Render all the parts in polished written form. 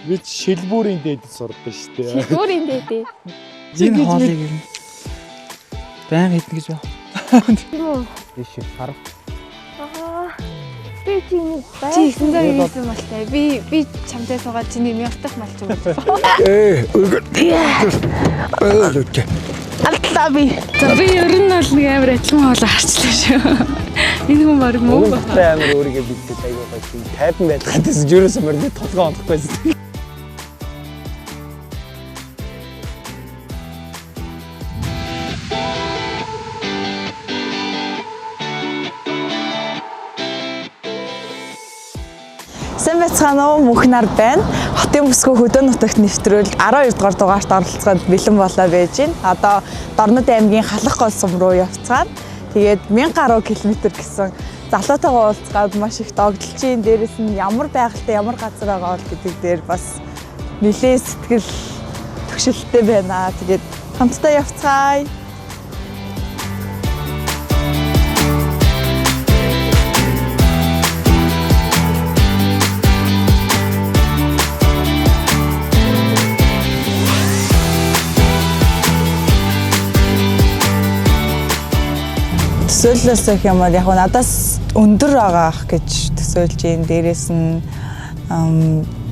Би шилбүүрийн дээд сурдаг шүү дээ. Шилбүүрийн дээд. Энэ хоолыг юм. Баян идэх гэж байна. Тийм үү? Биш харав. Би чиний бай. Чи 900 ирсэн малтай. Би чамтай суугаад чиний мянгатай малч өгсөн. Өөгөө. Алтлаа би. За би ер нь бол нэг амар адилхан хоолоо харчлаа шүү. Энэ хүн баг муу ба. Амар өөрийгөө битээ аягаа гоё тайван байх гэсэн жирөөс амар би толгоо ондохгүйсэн. Цаанаа мөнхнөр байна. Хотын бүсгүй хөдөө нутагт нэвтрүүлж 12 дугаар дугаарт оролцоход бэлэн болоо байж байна. Одоо Дорнод аймгийн Халах гол сум руу явцгаад тэгээд 1000 гаруй километр гэсэн залуутайгаа уулзгаад маш их догдолж чинь дээрэс нь ямар байгальтай ямар газар байгаа бол гэдэг дээр бас нэлээд сэтгэл төгшөлттэй байна. Тэгээд хамтдаа явцгаая. Төсөөллөөс гэх юм бол яг надаас өндөр байгаа ах гэж төсөөлж юм. Дээрээс нь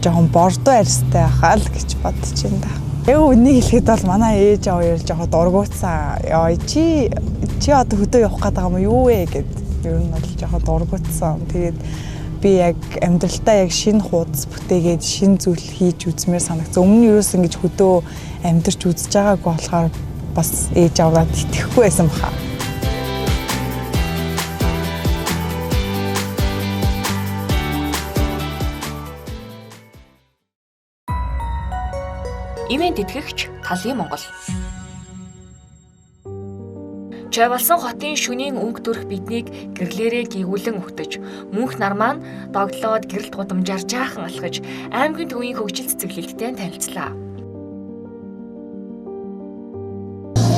жоохон бордоо арьстай ахаа л гэж бодож байна да. Яг үнийг хэлэхэд бол манай ээж аваа ярьж жоохон дургуутсан. Яа чи одоо хөдөө явах гээд байгаа юм юу вэ гэд ер нь бол жоохон дургуутсан. Тэгээд би яг амьдралтаа яг шинэ хуудас бүтээгээд шинэ зүйл хийж үзмээр санагцсан. Өмнө нь юус ингэж хөдөө амьдарч үзэж байгаагүй болохоор бас ээж аваад итгэхгүй байсан баха. Ивент итгэгч Талын Монгол. Чойволсон хотын шөнийн өнгө төрх биднийг гэрлээрээ гийгүүлэн өгтөж, мөнх нар маань догдлоод гэрэлт гудамжаар жаахан алхаж, аймгийн төвийн хөгжил цэцэглэлттэй танилцлаа.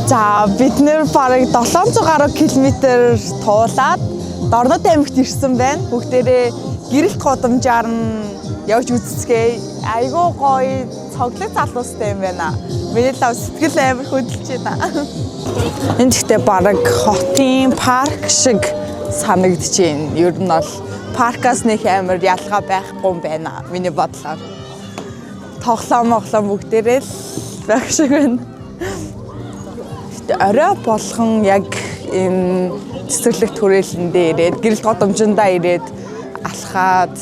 За бид нэр бараг 700 гаруй километр туулаад Дорнод аймагт ирсэн байна. Бүгдээрээ гэрэлт гудамжаар нь явж үзцгээе. Айгуу гоё цоглог залуустай юм байна. Миний лав сэтгэл амар хөдөлж байна. Энд ихтэй бараг хотын парк шиг санагдаж байна. Ер нь бол паркаас нэг амар ялгаа байхгүй юм байна. Миний бодлоор. Тоглоом бүгдээрээ л байх шиг байна. Орой болгон яг энэ цэцэрлэгт хүрээлэндээ ирээд гэрэлт годомжиндаа ирээд алхаад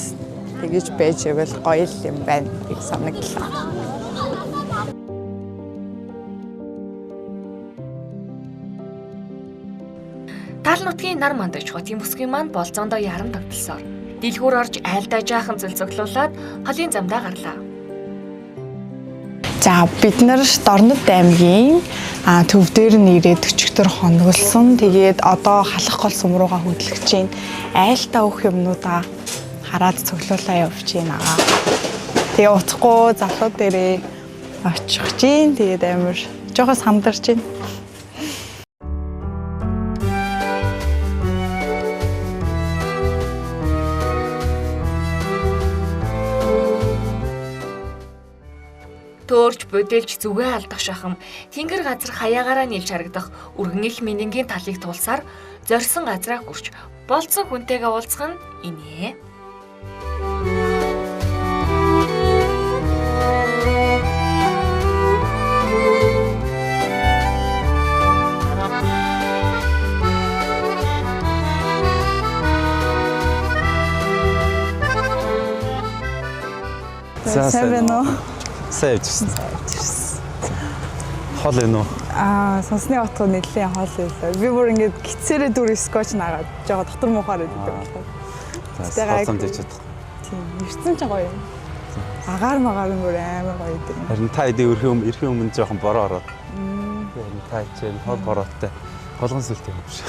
тэгэж байж байвал гоё юм байна гэж санагдлаа. Тал нутгийн нар мандаж хотын бүсгийн маань болцоондоо ярам тогтолсоор дэлгүүр орж айлдаа жаахан цөлцөглүүлээд холын замдаа гарлаа. За бид нар Дорнод аймгийн төв дээр нь ирээд өчигдөр хоногдсон. Тэгээд одоо Халах гол сум руугаа хөдлөж чинь айлтаа өөх юмнуудаа хараад цоглуулаа явж байна. Тэгээ утахгүй залуу дээрээ очих чинь тэгээд амар жоохон сандарч байна. Төөрч бодэлж зүгээ алдах шахам тэнгэр газар хаяагаараа нийлж харагдах өргөн их мэнэнгийн талыг тулсаар зорьсон газраа хүрч болцсон хүнтэйгээ уулзах нь инээ. Сайн байна уу? Сайн явж байна. Хол энэ үү? Сонсны утга нэлээд хоол байлаа. Би бүр ингээд гитсэрээ дүр скотч наагаад жоо дотор муухаар өгдөг болохоор. За хоолцомд ичээд. Тийм, ирсэн ч гоё юм. Агаар магаар бүр амар гоё гэдэг. Харин та эдийн эрхэн өмнө жоохон бороо ороод. Харин та чинь хол бороотой. Болгон сүлтэй юм шиг.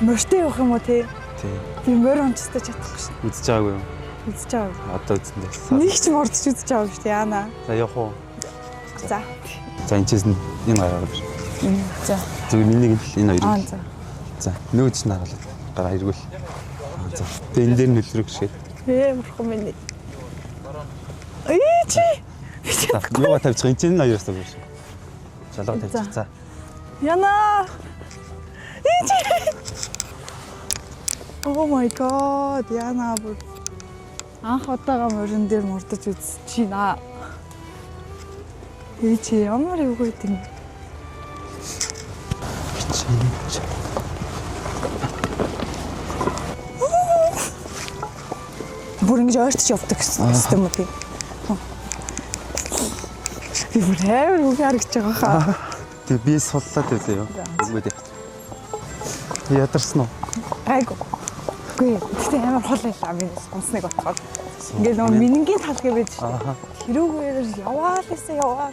Мөртөө явах юм уу те? Тийм. Би мөр онцтой чадахгүй шин. Үзэж байгаагүй юу? Үзэж байгаа. Одоо үзэн дээ. Нэг ч мордч үзэж байгаа шүү дээ яана. За явах уу? За. За энэ чинь энэ гараад байна. За. Зөв миний энэ хоёр. За. За нөөж нь харуулаад гараа эргүүл. За. Тэгээ энэ дээр нөлрөг шиг. Бурхан минь. Чи. Юугаа тавьчих энэ чинь аяраас таг биш. Жалгаа тавьчих. За. Яна. Чи. Oh my god. Яна бүр анх удаага морин дээр мурдаж үзчихийна. Чи ямар юу гэдэг юм. Бүр ингэж ойртож явдаг гэсэн юм уу тийм. Би бүр хэвээр үг харагч байгаа хаа. Тэг би суллаад байлаа юу. Үгүй дээ. Ядарсан уу? Айгу. Гүй. Тэгтээ амар хол байлаа би сонсныг бодоход. Ингээл нөгөө минингийн талхыг байж шүү. Тэрүүгээр яваалаа.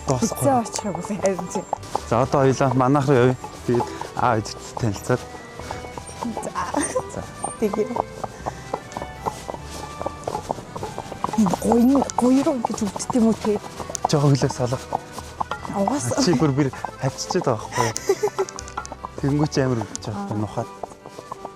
Гоосгүй очих юм бол харин чи. За одоо хоёлаа манайх руу явъя. Тэгээд идэж танилцаад. За. Тэгээ. Гойроо гэж үгддэг юм уу те? Жоо хөлөө салах. Угаасаа. Чи бүр би хавччихад байгаа байхгүй юу? Тэнгүүч амар үгдэж байгаа байхгүй нухаад.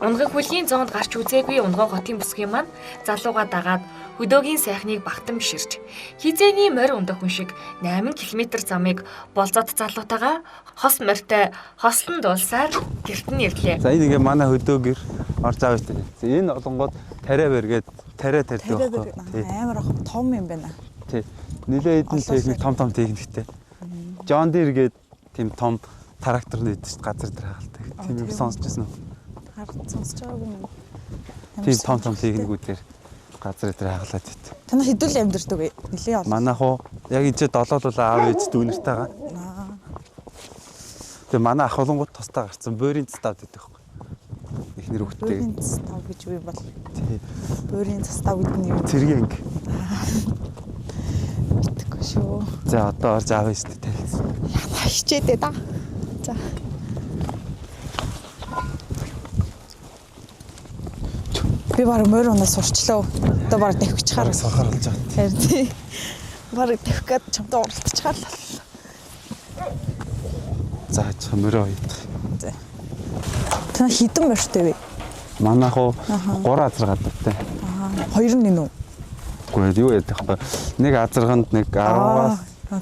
Унган хөлийн зоонд гарч үзээгүй Унган хотын бүсгийн маань залууга дагаад хөдөөгийн сайхныг багтан биширч хизээний морь ундах хүн шиг 8 км замыг болзоод залуутайгаа хос морьтой хослон дуулсаар гэрт нь ирлээ. За энэ ингээ манай хөдөөгөр орж авч тээ. Энэ олонгууд тариа бэргээд тариа тарьдаг байхгүй. Амар ах том юм байна. Тий. Нилээ хэдэн техник том техниктэй. John Deere гээд тийм том трактор нээдэг шүү дээ газар дээр хаалдаг. Тийм юм сонсчихсан уу? Сонсож байгаагүй юм. Тийм том техникүүдээр газар дээр хаалаад байт. Танах хэдүүл амьдэрдэг вэ? Нилээ олон. Манайх уу яг энэ ч долоолол аав ээж дүүнэртэйгаа. Тэгээ манай ах олонгууд тустай гарцсан бөөрийн цастав гэдэг байхгүй. Эхнэр хөлтэй. Бөөрийн цастав гэж юу юм бол? Тий. Бөөрийн цастав гэдэг нь юу? Цэргэнг. Мэдгүй шүү. За одоо орж аав ээжтэй танилцсан. Яна хичээдээ да. За. Би баг морь унаас сурчлаа. Одоо баг давхичаар сохор болж байгаа. харин тий. Баг давхих гээд чамтай уралдчихаар л. За мөрөө хийх. За. Та хідэн морьтой вэ? Манайх уу 3 азар гадартай. Хоёр нь нүү. Гэхдээ юу яах вэ? Нэг азарганд нэг 10-аас би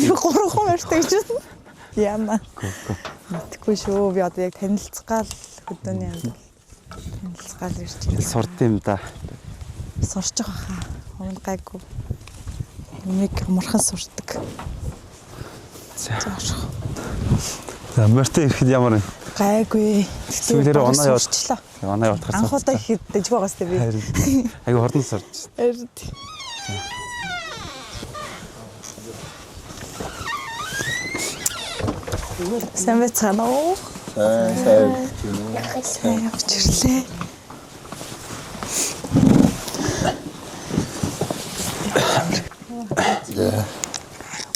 3 морьтой гэж байна. Яна. Мэдгүй шүү. Би одоо яг танилцгаал хөдөөний амьд. Танилцгаал ирж байна. сурд юм да. Сурч байгаа хаа. Өмнө гайгүй. Нэг амархан сурдаг. За. За мөртөө ирэхэд ямар вэ? Гайгүй. Сүүлээр оноо явуулчлаа. Оноо явуулахаас. Анх удаа ихэд дэжг байгаас тэ би. Айгу хордон сурч. Харин. Сайн байцгаана уу? Сайн явж ирлээ.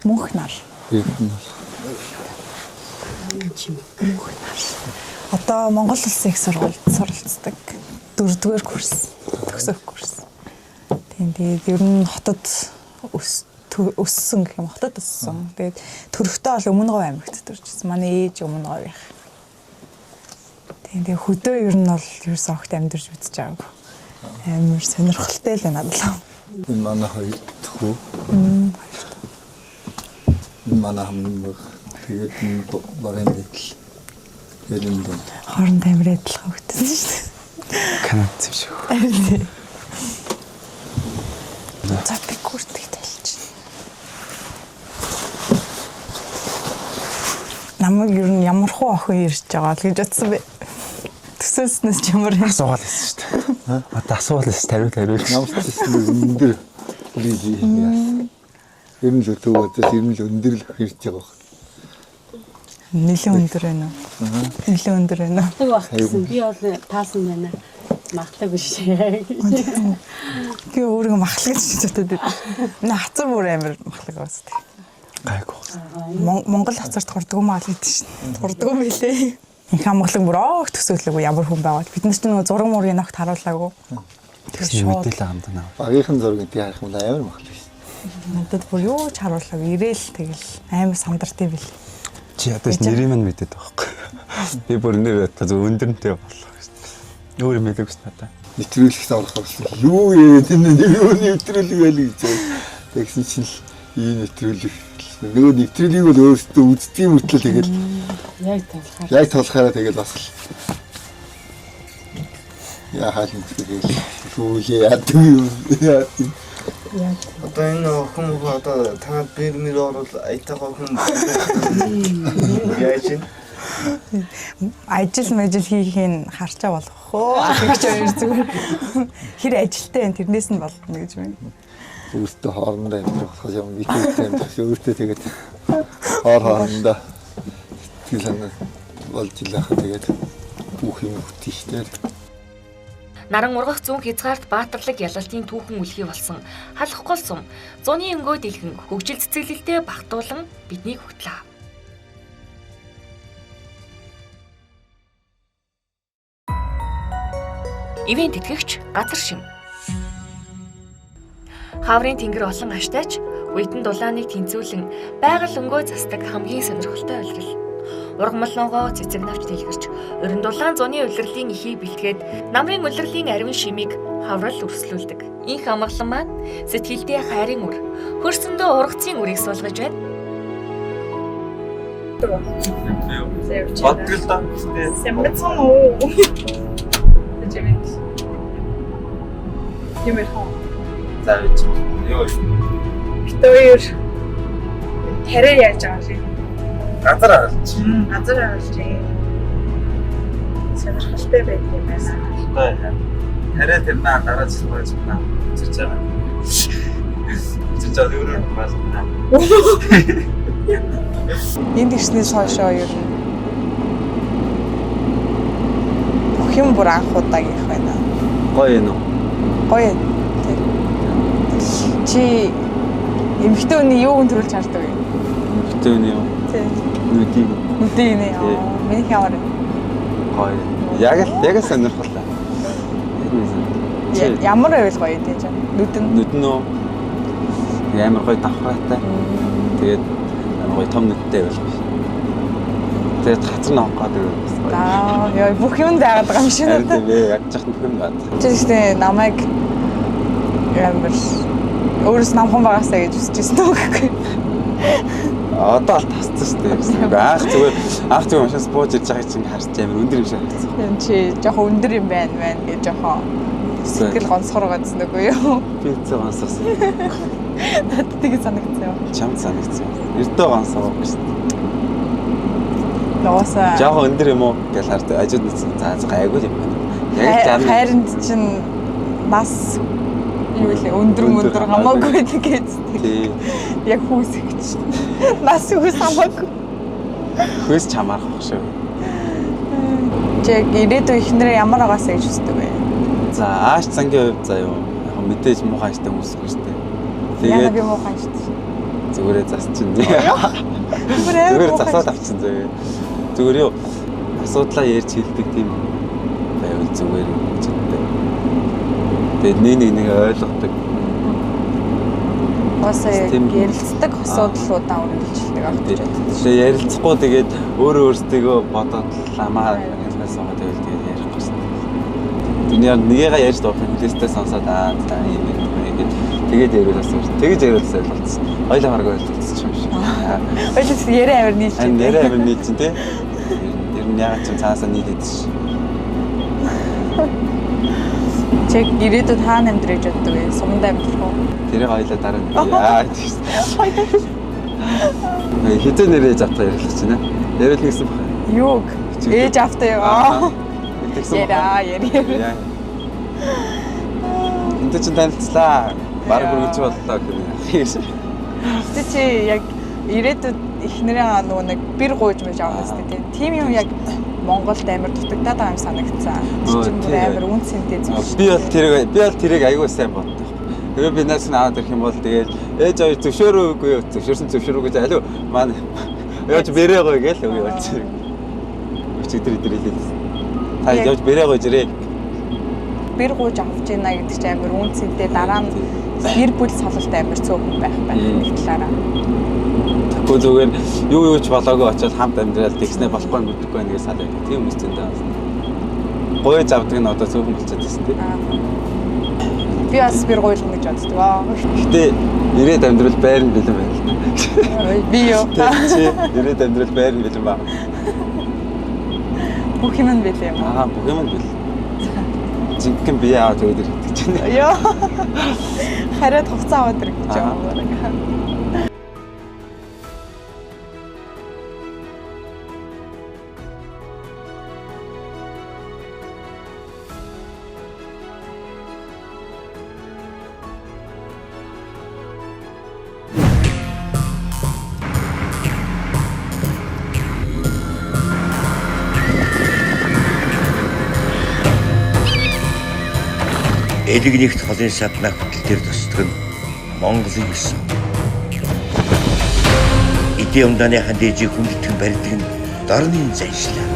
Мөнх нар. Одоо Монгол Улсын их сургуульд суралцдаг. 4-р курс, төгсөх курс. Тэгээд ер нь хотод өссөн гэх юм, хотод өссөн. Тэгээд төрөхдөө бол Өмнөговь аймагт төрчихсөн. Манай ээж Өмнөговь их. Тэгээд хөдөө ер нь бол ерөөсөө огт амьдарч үзэж байгаагүй. Амар сонирхолтой л байна надад. Энэ манай хоёр тхүү. Манай хамаг тэгээд барин дээл. Ярин дэ. Хооронд амар адилхан хөгтсөн шүү дээ. Канад юм шиг. За би куртыг тайлж. Намайг ер нь ямар хуу охин ирж байгаа л гэж бодсон бэ. Төсөөснөөс ч ямар юм. Асуувал байсан шүү дээ. Одоо асуувал байсан тариулж. Намсдсан өндөр. Би ер нь л төвөөдөөс ер нь л өндөр л ирж байгаа. Нилээ өндөр байна уу? Нилээ өндөр байна уу? Тэг баг гэсэн. Би бол таасан байна. Махлаг биш. Би өөрийгөө махлаг гэж боддог. Энэ хацар бүр амар махлаг басдаг. Гайгүй. Монгол хацарт хурдаг юм аа л гэдэг шин. Хурдаг юм билээ. Их хамглаг бүр оог төсөөлөөгүй ямар хүн байгаад. Бид нар ч нөгөө зураг мургийн огт харуулаагүй. Тэгсэн мэдээлэл хамт наа. Багийнхан зургийг би харах юм бол амар махлаа шин. Надад бүр юу ч харуулаагүй. Ирээл тэгэл амар сандартай бил. Чи ядаж нэрийг нь мэдээд байгаа байхгүй. Би бүр нэр та зөв өндөрнтэй боллоо. Өөр мэдээгүй надаа. нэвтрүүлэгт орох болсон. Юу яриад энэ юу нэвтрүүлэг байл гэж. Тэгсэн чинь ийм нэвтрүүлэг. Нөгөө нэвтрүүлгийг бол өөрөөсөө үздэг мөртлөө тэгэл яг толхойроо тэгэл бас л яа хаалт тэгэл юу яадаг юм. Одоо энэ хүн одоо та бэрмэр орол айтайгаа хүн яаж юм ажил хийхийг харчаа болох уу? Тэгж хоёр зүгээр хэр ажилтай байна тэрнээс нь болно гэж байна. Өөртөө хоорондоо амьдрах болох юм викэнд өөртөө тэгээд хоорондоо сэтгэл болж илаах тэгээд бүх юм хөтөштэй. Наран ургах зүүн хязгаарт баатарлаг ялалтын түүхэн үлгий болсон халах гол сум зуны өнгөө дэлгэн хөгжил цэцэглэлтэй багтуулан биднийг хөтлөө. Ивент тэтгэгч газар шим. Хаврын тэнгэр олон аштайч уйтан дулааныг тэнцвүүлэн байгаль өнгөө засдаг хамгийн сонирхолтой ойлголт. Ургамал ногоо цэцэг навч дэлгэрч урин дулаан зуны улирлын ихийг бэлтгээд намрын улирлын ариун шимийг хаврал өрсөлдүүлдэг. Инх амгалан маань сэтгэлдээ хайрын үр хөрсөндөө ургацын үрийг суулгаж байна. Бодгол та. Сэмбэцэн уу. Тэжээвэн. Юмэрхоо. Заавч. Йоо. Битээр тарай яаж байгаа юм. Газар авч. Газар авч. Сонирхолтой байх юм байна. Хараа тэрнаа дараа зурж байна. Зурж байгаа. Зурж өөрөө байна. Энд ирснээс хойшоо ер нь бүх юм бүр анх удаа гэх байна. Гоё юм уу? Гоё. Чи эмхтэн үний юуг төрүүлж хардаг вэ? Эмхтэн үний юу? Тийм. Нүдийг. Нүдийг нэ. Миний хямар. Гоё. Яг л сонирхолтой. Ямар байвал гоё тийм ч. Нүдэн үү? Амар гоё давхраатай. Тэгээд амар гоё том нүдтэй байл биш. Тэгээд хацар навах гэдэг юм. Аа, яа бүх юм заагаад байгаа юм шиг надад. Тийм ээ, яг жахт бүх юм байна. Чи гэхдээ намайг ямар өөрөөс намхан байгаасаа гэж хүсчихсэн төгөхгүй. Одоо л тасцсан шүү дээ. Анх зүгээр машинаас бууж ирж байгааг чинь харж амар өндөр юм шиг харагдсан. Тийм чи жоохон өндөр юм байна гэж жоохон сэтгэл гонцгор гадсан үгүй юу? Би зөв гонсгосон. Надад тийг санагдсан юм. Чамд санагдсан. Эрдөө гонсгоо гэж. Нуусаа. Жоохон өндөр юм уу гэж хардаг. Ажид нүцэн заа гайгүй юм байна. Яг хайранд чинь нас юу вэ өндөр хамаагүй гэж. Тийм. Яг хүүсгэж. Нас хүүс хамаагүй. Хөөс чамаарах шүү. Чиг ирээдүйн ихнэрээ ямар агаасаа гэж хүсдэг вэ? За ааш цангийн хувьд заа юу. Яг мэдээж муухайштай хүмүүсгүй шүү дээ. Яна би муухай шүү дээ. Зүгээрээ засчихна. Зүгээр засаад авчихсан зөө. Зүгээр юу асуудлаа ярьж хэлдэг тийм байвал зүгээр юм гэж боддог. Тэгээд нэг ойлгодог. Осоо ярилцдаг асуудлуудаа үргэлжлэдэг авч байдаг. Тэгээд ярилцахгүй тэгээд өөрөө өөрсдөө бодоод ламаа хэлнээс байгаа тэгээд ярихгүй шээ. Дүнээр нэгийгээ ярьж доох юм листээ сонсоод за юм ингээд тэгээд яриулсан. Тэгэж яриулсан болсон. Ойлоо хараг ойлцсон юм шиг. Ойлс яриа авир нийлж. Яриа авир нийлж тий. Ер нь яг ч цаасаа нийлээд ш. Чиг ирээдүйд хаана амьдрах гэж боддог вэ? Суманд амьдрах уу? Тэрийг ойлоо дараа нь яа тийм. Хэдэн нэрээ завтаа ярих гэж байна. Ярил гэсэн баг. Юуг? Ээж автаа яваа. Тэгсэн баг. Яа. Энд чинь танилцлаа. Бараг бүргэж боллоо гэх юм. Тэ чи яг ирээдүйд эхнэрээ нөгөө нэг бэр гуйж мэж авах гэсэн тийм юм яг Монголд амар дутагдаад байгаа юм санагдсан. Чинь амар үнцэнтэй зүйл. Би бол тэрийг аягүй сайн боддог. Тэгээ би нас нь аваад ирэх юм бол тэгээд ээж аваа зөвшөөрөөгүй юу? Зөвшөөрөөгүй гэж алив маань яаж бэрээгүй гээл үгүй болчих. Өчигдөр хэлээ. Та яаж бэрээгүй жирээ. Бэр гуйж авч ийна гэдэг чинь амар үнцэнтэй дараа нь гэр бүл салалт амар цөөхөн байх нэг талаараа. Тэгвэл зүгээр юу ч болоогүй очиод хамт амьдрал тэгснэ болохгүй мэдхгүй нэгээс салаа. Тийм үстэндээ. Гойж авдаг нь одоо цөөхөн болчиход байсан тийм. Би бас бэр гойлгоно гэж боддог. Гэтэ ирээд амьдрал байр нь бэлэн байна. Би юу? Чи ирээд амьдрал байр нь бэлэн ба. Бүх юм нь бэлээ юм. Бүх юм нь бэл. Жинхэнэ бие аваад өгöd ирэх гэж байна. Йоо. Хараад хугацаа аваад ирэх гэж байна. Элэгнийхт холын саднаа хөтөл дээр тусдаг нь Монголын ёс. Эдийн умдааныхан дээжийг хүндэтгэн барьдаг нь дорны заншлаа.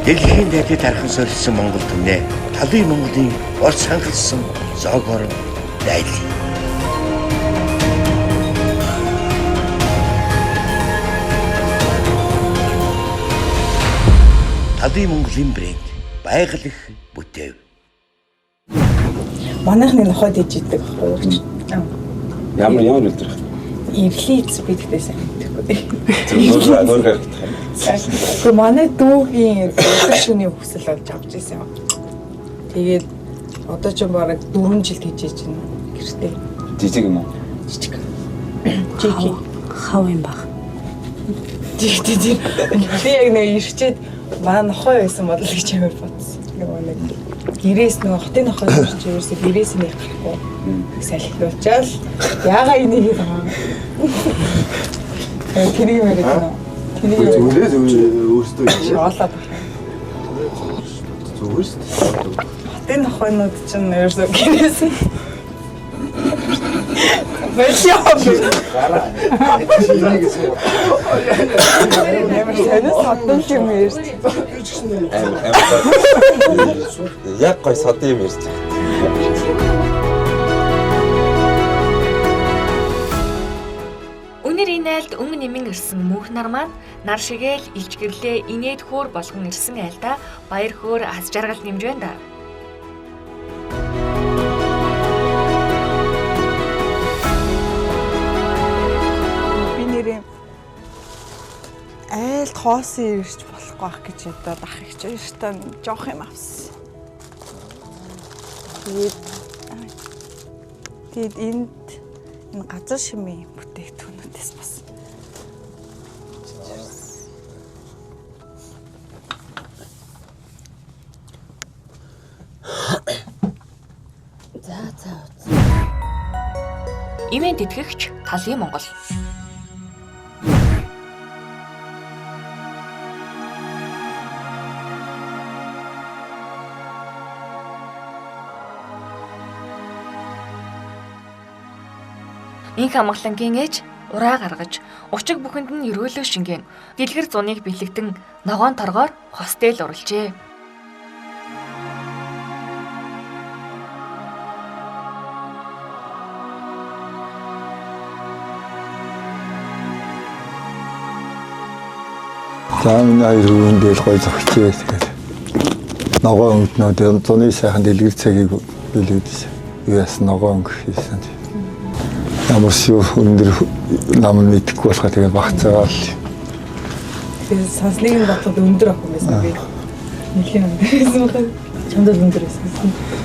Дэлхийн дэдид тархан сорилсан Монгол түмнээ талын Монголын орц хангалсан зоогоор дайлаа. Талын Монголын брэнд байгаль бүтэв. Манайхны нохойд иж идэг хөөч. Ямар үлдэх. Эвлиц бидгтэй сайн мэдхгүй. Зүгээр харагдах. Гэхдээ манай дүүгийн шүний хүсэл болж авч ирсэн юм. Тэгээд одоо ч бараг 4 жил хийж байна гэртээ. Жижиг юм уу? Жижиг. Жижиг хав юм баг. Жижиг. Би яг нэг ирчээд манай нохой байсан бодол гэж амар бодсон. Нэг гэрээс нөгөө хотын нохой ирч ерөөсөө гэрээс нь гарахгүй. Салхилуулчаал яага энийг юм. Тэрийг мэрэг нөө. Тэрийг өөрөөсөө шоолаад зүгээр шүү дээ. хотын нохойнууд чинь ерөөсөө гэрээс нь Бэлсио. Ямар сонир содон юм ярьж. Яг гой содон юм ярьж. Үнэр инээлд өнгө нэмэн ирсэн мөнх нар маань нар шигээл илч гэрлээ инээд хөөр болгон ирсэн айлда баяр хөөр аз жаргал нэмж байна да. Айл тоосон ирж болохгүй ах гэж ядаад ах гэж өөртөө жоох юм авсан. Тэгээд энд энэ газар шимийн бүтээгдэхүүнүүдээс бас За. Ивент итгэгч Талын Монгол. Инх амгалангийн ээж ураа гаргаж, учиг бүхэнд нь өрөөлөө шингэн, дэлгэр зуныг бэлэгдэн ногоон торгоор хостел урлжээ. Заамын аюун дээр гой зогчээ тэгээд ногоон өнгөнөө зуны сайхан дэлгэр цагийг бэлэгдсэн. Юу яасан ногоон өнгө хийсэн. Ямарс юу өндөр нам мэдхгүй болохоо тэгээд багцаагаал. Тэгээд сонсныг нь бодлоод өндөр ах юм байсан би. Нэлийн өндөр байсан байна. Чамд өндөр байсан.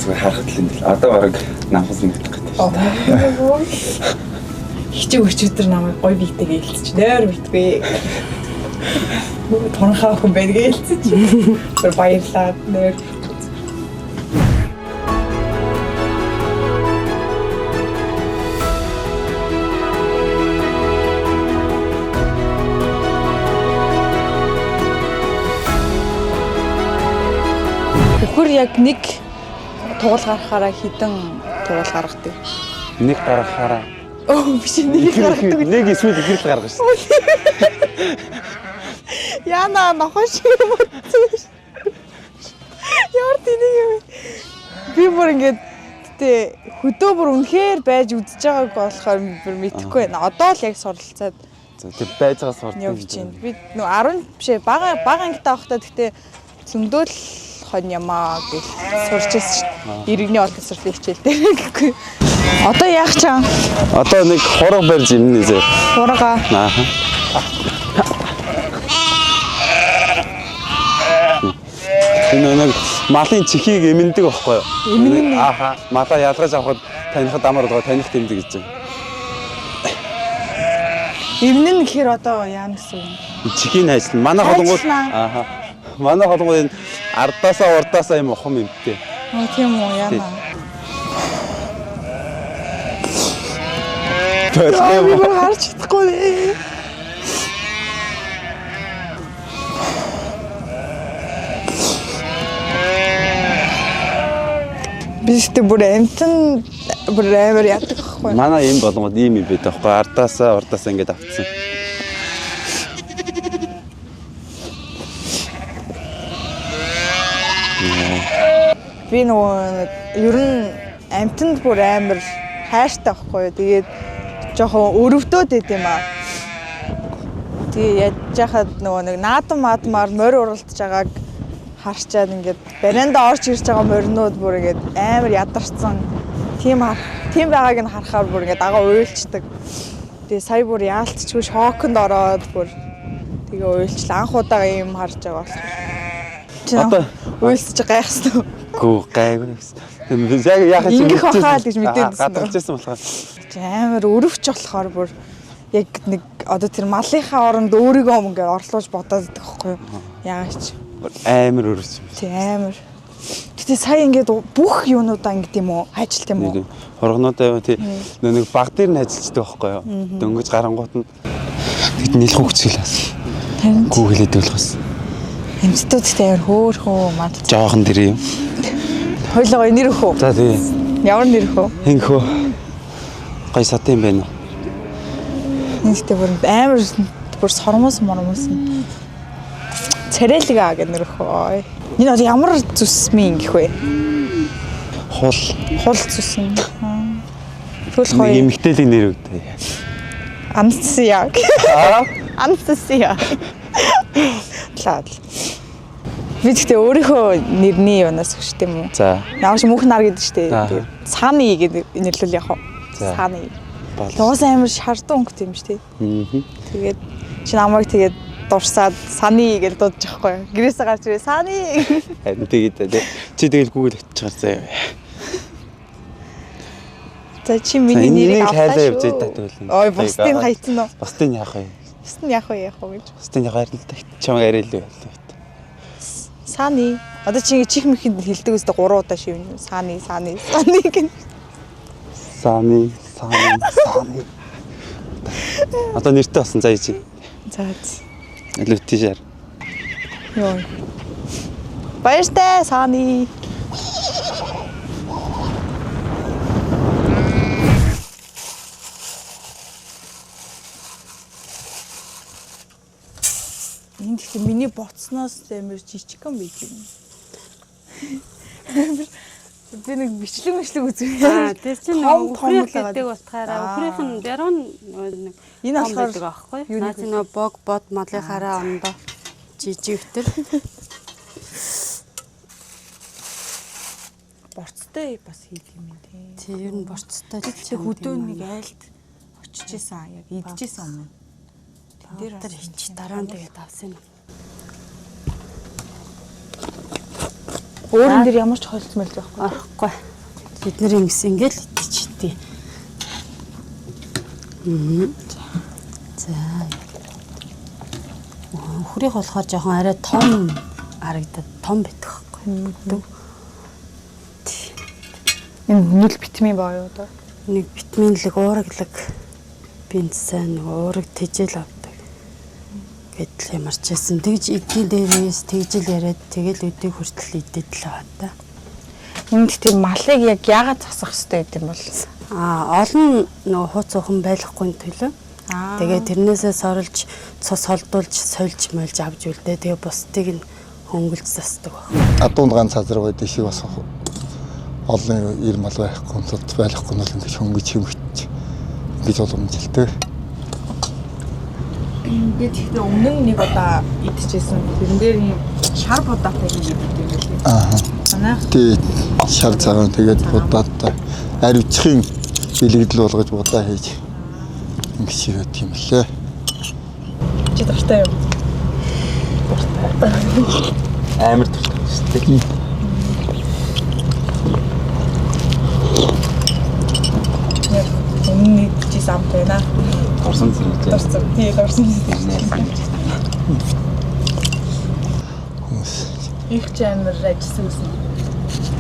Зүгээр харахад л энэ одоо бараг намхас мэдэх гэдэг шүү. Хичээг өчигдөр намайг гой бийтэйгээ хэлцэж нойр битгүй. Тонхаа хүн байдгаа хэлцэж. Тэр баярлаад нойр. Хөр яг нэг тугал гаргахаараа хідэн тугал гаргадаг. Нэг гаргахаараа. Оо биш нэг гаргадаг. Нэг эсвэл ихэрл гаргаж шээ. Яна нохоо шиг юм уу? Ямар тэнийг юм. Би бүр ингэж Гэхдээ хөдөө бүр үнэхээр байж үзэж байгааг болохоор бүр мэдэхгүй байна. Одоо л яг суралцаад тэр байж байгаа суралцсан. явж байна. Би нөө 10 бишээ бага ангитай авахтаа гэхдээ зөндөл хон ямаа гэж сурч ирсэн шүү дээ. Иргэний олон сурлын хичээл дээр гэхгүй. Одоо яах чам? Одоо нэг хураг барьж имнэ зэ. Хурага. Ааха. Энэ нэг малын чихийг эмэндэг байхгүй юу? Эмнэн. Ааха. Малаа ялгаж авахд танихад амар байгаа таних тэмдэг гэж байна. Эмнэн гэхээр одоо яа гэсэн юм? Чихийн ажил. Манай холонгууд Ажиллана. ааха. Манай холонгууд энэ ардаасаа урдаасаа юм ухам юмтэй. Тийм үү яана. Тэсгэв. Би харж чадахгүй. Бистэ бүр амтан бүр амар яадаг байхгүй. Манай юм болгоод ийм юм байдаг байхгүй. Ардаасаа урдаасаа ингэж автсан. Би нөгөө ер нь амтанд бүр амар хайртай байхгүй. Тэгээд жоохон өрөвдөөд байд юм аа. Тэгээ яаж яхад нөгөө нэг наадам маадмаар морь уралдаж байгааг харчаад ингээд барианда орж ирж байгаа моринууд бүр ингээд амар ядарсан. Тийм байгааг нь харахаар бүр ингээд ага уйлчдаг. Тэгээ сая бүр яалтчгүй шоконд ороод бүр тэгээ уйлчлаа. Анх удаа юм харж байгаа болох. Одоо уйлсаж гайхсан. Гүү гайгүй гэсэн. Яг яхаж ингэх бахаа л гэж мэдээдсэн. Гадарчсан болохоор амар өрөвч болохоор бүр яг нэг одоо тэр малынхаа оронд өөрийгөө ингээд орлуулж бодоод байдаг байхгүй юу? Яагач амар өрөвч юм. Тий амар. Гэтэ сая ингээд бүх юунуудаа ингээд юм уу? Ажилт юм уу? Хоргонуудаа тий нэг баг дээр нь ажилчдаг байхгүй юу? Дөнгөж гарангуут нь тэгэд нийлх хөвчглээс. Гүү хэлээд болох бас. Эмчтүүд ихтэй амар хөөхөө мад. Жоохон дэр юм. Хойлоо нэр өхөө. За тий. Ямар нэр өхөө? Хинхөө. Гай сат юм байна. Нэгтэй бүр амар бүр сормос мормос. Царайлгаа гэх нэр өхөө. Энэ ямар зүсмийн гэх вэ? Хул зүсм. Фул хой. Эмхтэйлийн нэр өгдөө. Ансия. Ансия. Лаад. Би тэгтээ өөрийнхөө нэрний юунаас өгч тийм үү? За. Ямар ч мөнх нар гэдэг штеп. Тэгээд цааны гэдэг нэрлүүл яг. Цааны. Лоос амар шардсан өнгө тийм штеп. Тэгээд чи намайг тэгээд дурсаад саны гэж дуудаж байхгүй. Гэрээсээ гарч ирээ саны. Харин тэгээд чи тэгэл Google очих заяа. За чи миний нэрийг авлаа явж байгаа тэгвэл. Ой бусдын хайцсан уу? Бусдын яах вэ? Бусдын яах вэ гэж. Бусдын яах арил та чамайг арил үү? Саны. Одоо чи чих мэхэнд хэлдэг үстэй 3 удаа шивнэ. Саны гэн. Саны. Одоо нэртэй болсон заяа чи. За. Лүтижэр. Йоо. Баяртай саны. Энд ихтэй миний боцсноос амар жижигхан байг юм. Би нэг бичлэг үзвээ. Тэр чинь өхрийн гэдэг утгаараа өхрийнх нь яруу нэг энэ болохоор байхгүй. Наад нөө бог бод модлынхаараа ондоо жижигтэр. Борцтой бас хийх юм тий. Тий ер нь борцтой. Тэг хөдөө нэг айлд очиж исэн яг идчихсэн юм. Тэр хич дараа нь тэгээд авсан юм. Өөрөн дээр ямар ч хойлцмэлж байхгүй. Орохгүй. Бид нэр юмс ингээл идчихтий. За. Өхрийнх болохоор жоохон арай том харагдаад том байдаг байхгүй. Энэ нүл витамин баа юу одоо? Нэг витаминлэг, ууралаг, бензин, уураг тэжээл авдаг. Гэтэл ямарч байсан. Тэгж эдгийн дээрээс тэгжэл яриад тэгэл өдөө хүртэл идээд л байгаа та. Энд тийм малыг яг яагаад засах хэрэгтэй гэдэг юм бол олон нөгөө хууц уухан байхгүй төлөө. Тэгээ тэрнээсээ сорилж, цус холдуулж, сольж мөлж авч үлдээ. Тэгээ бусдыг нь хөнгөлж засдаг баг. Адуунд ганц цазар байдаг шиг бас олон ир мал байхгүй байхгүй нь ингэж хөнгөж хэмгэж ингэж боломжтой. Ингээд ихтэй өмнө нэг удаа идчихсэн. Тэрэн дээр юм шар будаатай юм гэдэг юм лээ. Манайх тий шар цагаан тэгээд будаатай аривчхийн бэлэгдэл болгож будаа хийж ингэж ирээд юм лээ. чи дуртай юу? Амар дуртай шүү дээ. Өмнө чи самт байна. Дурсан зэрэг. Дурсан. Тий дурсан зэрэг. Их ч амар ажилласан үсэн.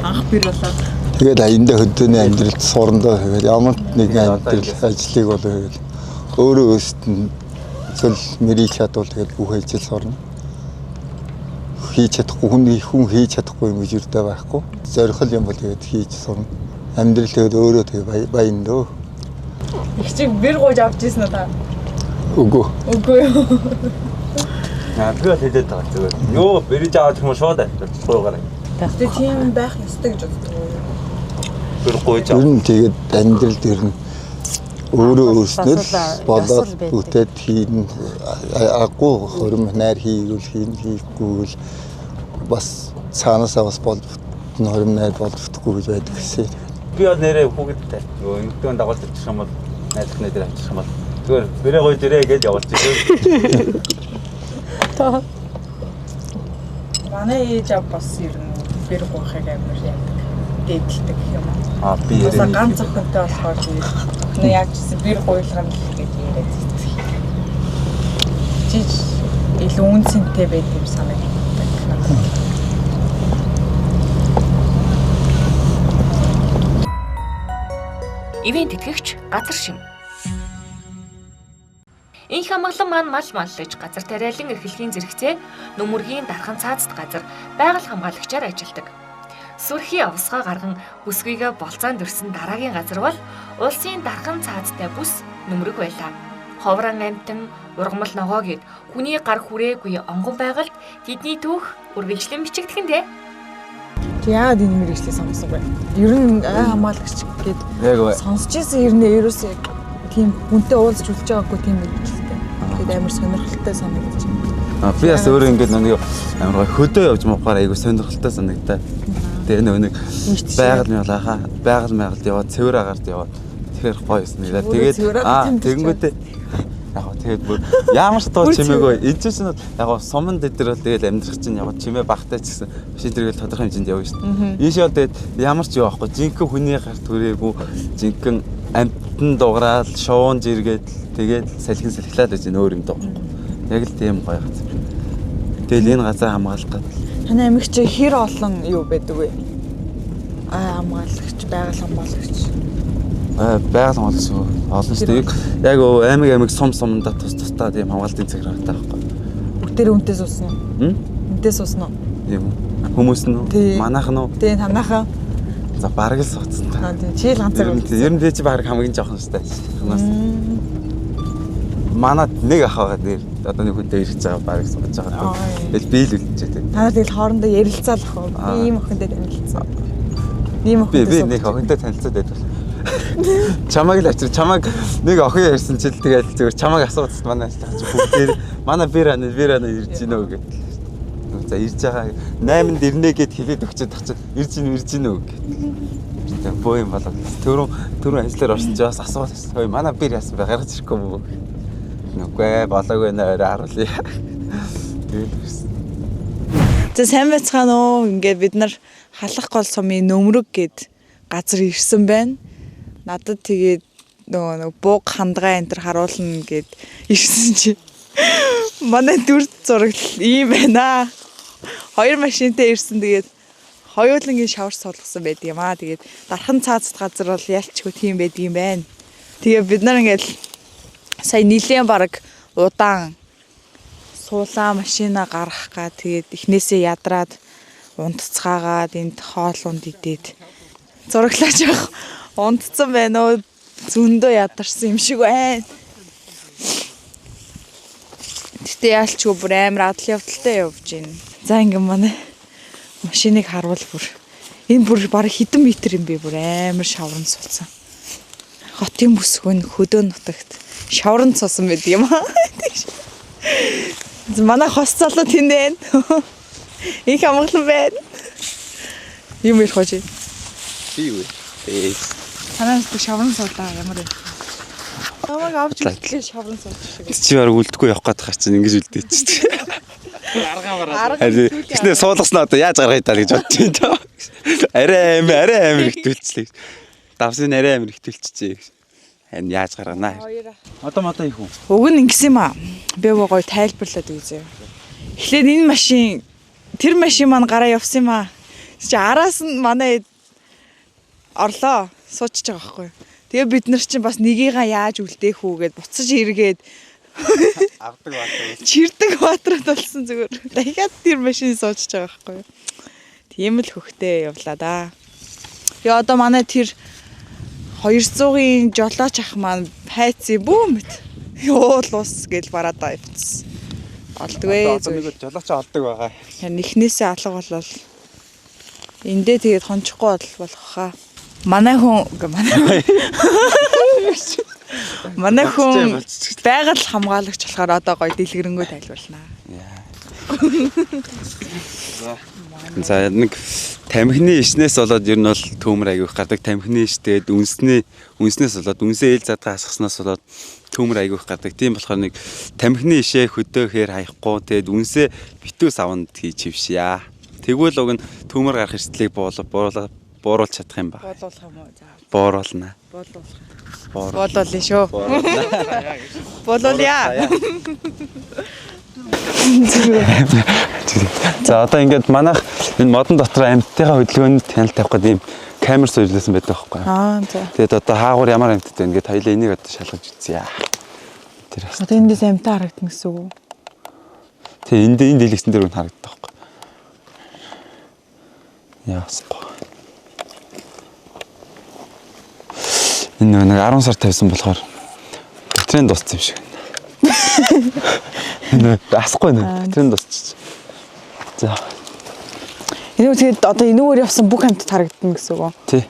Анх бэр болоод. Тэгээд аяндаа хөдөөний амьдралд сурандаа тэгээд ямар нэгэн амьдрал ажлыг бол тэгээд өөрөө өөрсдөд нь зөв мэрийг чадвал тэгээд бүх ажил сурна. Хийж чадахгүй хүн хийж чадахгүй юм гэж юрдээ байхгүй. Зорилго юм бол тэгээд хийж сурна. Амьдрал тэгээд өөрөө тэгээд баян дөө. Их чиг бэр гойж авч ирсэн үү та? Үгүй. Үгүй юу. Би бол хэлээд байгаа зүгээр. Юу бэрэж аваад юм шууд авчихгүйгээр. Тэгээд тийм байх ёстой гэж боддог. Бэр гойж Ер нь тэгээд амьдрал дээр нь өөрөө өөрснөө болоод бүтээд хийн агуу хөрөм найр хийгүүл хийгүүл бас цаанаасаа бас болж хөрөм найр болдохгүй гэж байдаг гэсэн. Би бол нэрээ хүүхэдтэй. Нөгөө нэгдүгээр дагуулж ирчих юм бол найзах нэрээр авчих юм бол зүгээр бэрээ гойж ирээ гэж явуулчих юм. Тоо. Манай ээж аваа бас ер нь бэр гоохыг амар яадаг. Дээдэлдэг юм. Би ярээ. Ганц охинтой болохоор тэгээд яг ч бэр гойлгоно гэж яриад зүтгий. Чи илүү үнцэнтэй байд юм санагддаг. Ивент тэтгэгч газар шим. Инх хамглан маань мал маллаж газар тариалан эрхлэхийн зэрэгцээ нүмергийн дархан цаазд газар байгаль хамгаалагчаар ажилладаг. Сүрхий авсгаа гарган бүсгүйгээ болцаанд өрсөн дараагийн газар бол улсын дархан цаазтай бүс нүмерэг байлаа. Ховран амтан, ургамал ногоо гэд хүний гар хүрээгүй онгон байгальд тэдний түүх үргэлжлэн бичигдэхэндээ. Яагаад энэ мэргэжлийг сонгосон бэ? Ер нь хамгаалагч гэдэг сонсч ирсэн хэрнээ ерөөсөө тийм хүнтэй уулзч үлж байгаагүй тийм мэргэжлтэй. Тэгээд амар сонирхолтой санагдаж байна. Би бас өөрөө ингээд нэг амар хөдөө явж муухаар айгу сонирхолтой санагдаа. Тэгээ нэг байгаль яваад цэвэр агард яваад тэгэхээр гоё юм нэ. Тэгээд тэгэнгүүтээ яг тэгээд бүр ямар ч тоо чимээгүй эцэс нь яг суманд дээр бол тэгээд амьдрах чинь яг чимээ багтай ч гэсэн шийдэргээл тодорхой хэмжээнд явна шүү дээ. Ийшээ тэгээд ямар ч юу аахгүй жинхэнэ хүний гар түрээгүй жинхэнэ амтан дуграал шуун жиргээд тэгээд салхин салхилаад байж өөр юм даа. Яг л тийм гоё газар. Тэгэл энэ газар хамгаалах гэдэг. Таны амигч хэр олон юу байдаг вэ? Хамгаалагч, байгаль хамгаалагч. Байгаль хамгаалагч олон шүү дээ. Яг аймаг сумдаа тусдаа тийм хамгаалтын цаграатай байхгүй. Бүгдээр үнтэй суусан уу? Үнтэй суусан уу? Тийм үү. Хүмүүс нь манайх нь тийм танайхан. За бараг л суудсан та. Тийм чи л ганцаар. Ер нь би чи бараг хамгийн жоохон шүү дээ. Хүмүүс манад нэг ах байгаа нэр одоо нэг хүнтэй ирж байгаа бараг сууж байгаа. Тэгэл би л үлдчихэ тийм. Та тэгэл хоорондоо ярилцаалах уу? Би ийм охинтой танилцсан. Ийм охинтой. Би нэг охинтой танилцаад байдаг. Чамаг л очир чамаг нэг охин ярьсан чил тэгэл зүгээр чамаг асуусан манай бүгдээр манай бирана ирж гинэ үү гэдэг. За ирж байгаа 8-нд ирнэ гэд хэлээд өгчөөд тахчих ирж гинэ үү гэдэг. Тэгээ боо юм болоо. Түрүүн ажиллаар орсон ч бас асуулт. Хөөе манай бир яасан бэ гаргаж ирэхгүй мүү? Нүггүй болоогүй нэ харуулъя. За сайн байцгаана уу? Ингээд бид нар халах гол сумын нөмрөг гэд газар ирсэн байна. Надад тэгээд нөгөө бууг хандгаа энэ төр харуулна гэд ирсэн чи манай дүр зураглал ийм байна. Хоёр машинтай ирсэн тэгээд хоёулангийн шавар суулгасан байдаг юм аа. Тэгээд дархан цаазд газар бол ялчгүй тийм байдаг юм байна. Тэгээ бид нар ингээд сая нилийн бараг удаан суулаа машина гаргах га тэгээд эхнээсээ ядраад унтцгаагаад энд хоолунд идээд зураглаач явах унтцсан байна уу зөндөө ядарсан юм шиг байна. Гэтэ яалчгүй бүр амар адал явдалтай явж байна. За ингээм манай машиныг харуул бүр Энэ бүр бараг хэдэн метр юм бэ? Бүр амар шаврын суулсан. Хотын бүсгүн хөдөө нутагт шаврын цуусан байдаг юм аа. Манай хос залуу тэнд байна. Их амгалан байна. Юм ярих гэж. Би юу? Танаас шаврын суулаа ямар вэ? Намайг авч үлдлээ шаврын суулж шиг. Чи бараг үлдэхгүй явах гээд хаа чинь ингэж үлдээч. Гэснээр суулгаснаа одоо яаж гаргая даа гэж бодчих юм. Арай амир ихтүүлчихлээ. Давсын арай амир ихтүүлчихжээ. Харин яаж гарганаа. Одоо их хүн. Уг нь ингэсэн юм аа. Би гоё тайлбарлаад үзье. Эхлээд энэ машин тэр машин маань гараа явсан юм аа. Чи араас нь манай орлоо суучих байгаа байхгүй. Тэгээ бид нар чинь бас нэгийгээ яаж үлдээх үү гэд буцаж эргээд авдаг баатар. чирдэг баатраад болсон зүгээр. Дахиад тэр машин суучих байгаа байхгүй. Тийм л хөхтэй явлаа да. Тэгээ одоо манай тэр 200-ын жолооч ах маань хайцсан бүүмэт. Уул ус гэж бараадаа явцсан. Олдгүй зүгээр. Жолооч олдог байгаа. Харин эхнээсээ алга болол. Эндээ тэгээд хончихгүй болох хаа. Манай хүн байгаль хамгаалагч болохоор одоо гоё дэлгэрэнгүй тайлбарлана. За нэг тамхины ишнээс болоод ер нь бол төмөр аягүйх гардаг. Тамхины иш тэгээд үнснээс болоод үнсээ ил задгаа хасгаснаас болоод төмөр аягүйх гардаг. Тийм болохоор нэг тамхины ишээ хөдөөхээр хаяхгүй тэгээд үнсээ битүүс аванд хийж хившья. Тэгвэл уг нь төмөр гарах эрсдлийг бууруулж чадах юм ба. Буулуулах юм уу? За. Бууруулна. Буулуулъя шүү. Буулуулъя. За одоо ингээд манайх энэ модон дотор амьтдынхаа хөдөлгөөнд танил тавих гэдэг ийм камер суурилсан байдаг байхгүй. За. Тэгээд одоо хаагур ямар амьтд вэ? Ингээд хоёлаа энийг одоо шалгаж үзье. Тэр бас. Одоо эндээс амьтаа харагдана гэсэн үг үү? Тэг энэ дэлгэцэн дээр үн харагддаг байхгүй. Яасгүй. Энэ нэг 10 сар тавьсан болохоор батарейн дууссан юм шиг байна. Энэ асахгүй нэ батарейн дуусчих. За. Энэ тэгээд одоо энүүгээр явсан бүх амьтад харагдана гэсэн үг үү? Тий.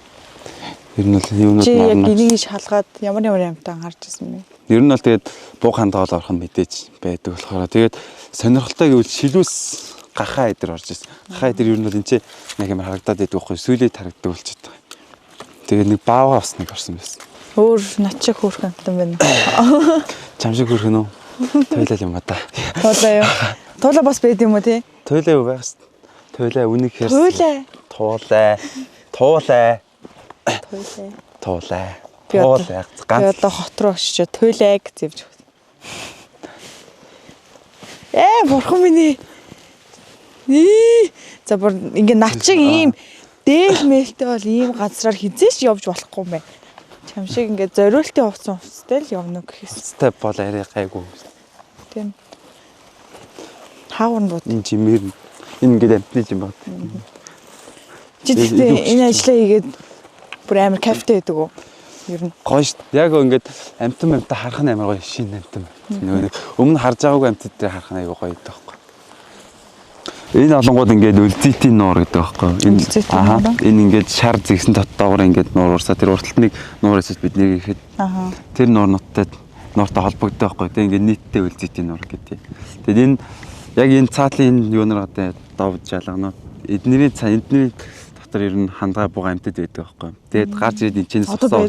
Ер нь бол юунууд чи яг энийг шалгаад ямар амьтаа харж ирсэн бэ? Ер нь бол тэгээд бууг хандаал орох нь мэдээж байдаг болохоор тэгээд сонирхолтой гэвэл шилүүс гахаа эдэр орж ирсэн. Гахаа эдэр ер нь бол энэ ч нэг юм харагдаад байдаг байхгүй сүүлээд харагддаг болчиход байгаа. Тэгээд нэг баавга бас нэг орсон байсан. Өөр над шиг хөөрхөн юм байна. Чам шиг хөөрхөн үү? Тойлоо юм а та. Тойлоо юу? Тойлоо бас байд юм уу тий? Тойлоо юу байх вэ? Тойлоо үнийг хэрсэн. Тойлоо. Туулаа. Би одоо хот руу очиж тойлог зэвж. Бурхан минь. За бүр ингээ над шиг ийм дээл мэлтэй бол ийм газраар хизээш явж болохгүй юм байна. Чам шиг ингээ зориултын хувцастай л явна гэхээс. Степ бол арай гайгүй. Тийм. Хаагур бод. Энэ жимээр энэ ингээд амтны жим баг. Чи тэгтээ энэ ажлаа хийгээд бүр амар кайфтай байдаг уу? Ер нь гоё шүү дээ. Яг ингээд амтан харах нь амар гоё шин амтан. Нөгөө өмнө харж байгаагүй амтд дээр харах нь аягүй гоё байдаг байхгүй. Энэ олонгууд ингээд үлзитийн нуур гэдэг байхгүй. Энэ ингээд шар зэгсэн доогоор ингээд нуур урсаа тэр урталтныг нуур эсэж бид нэг ихэд тэр нууртай холбогддог байхгүй. Тэгээ ингээд нийтдээ үлзитийн нуур гэдэг. Тэгээд энэ яг энэ цаатлын юунаар гадаа довж жалганууд эдний дотор ер нь хандгай буга амтд байдаг байхгүй. Тэгээд гарч ирээд энэ чинь сосоо.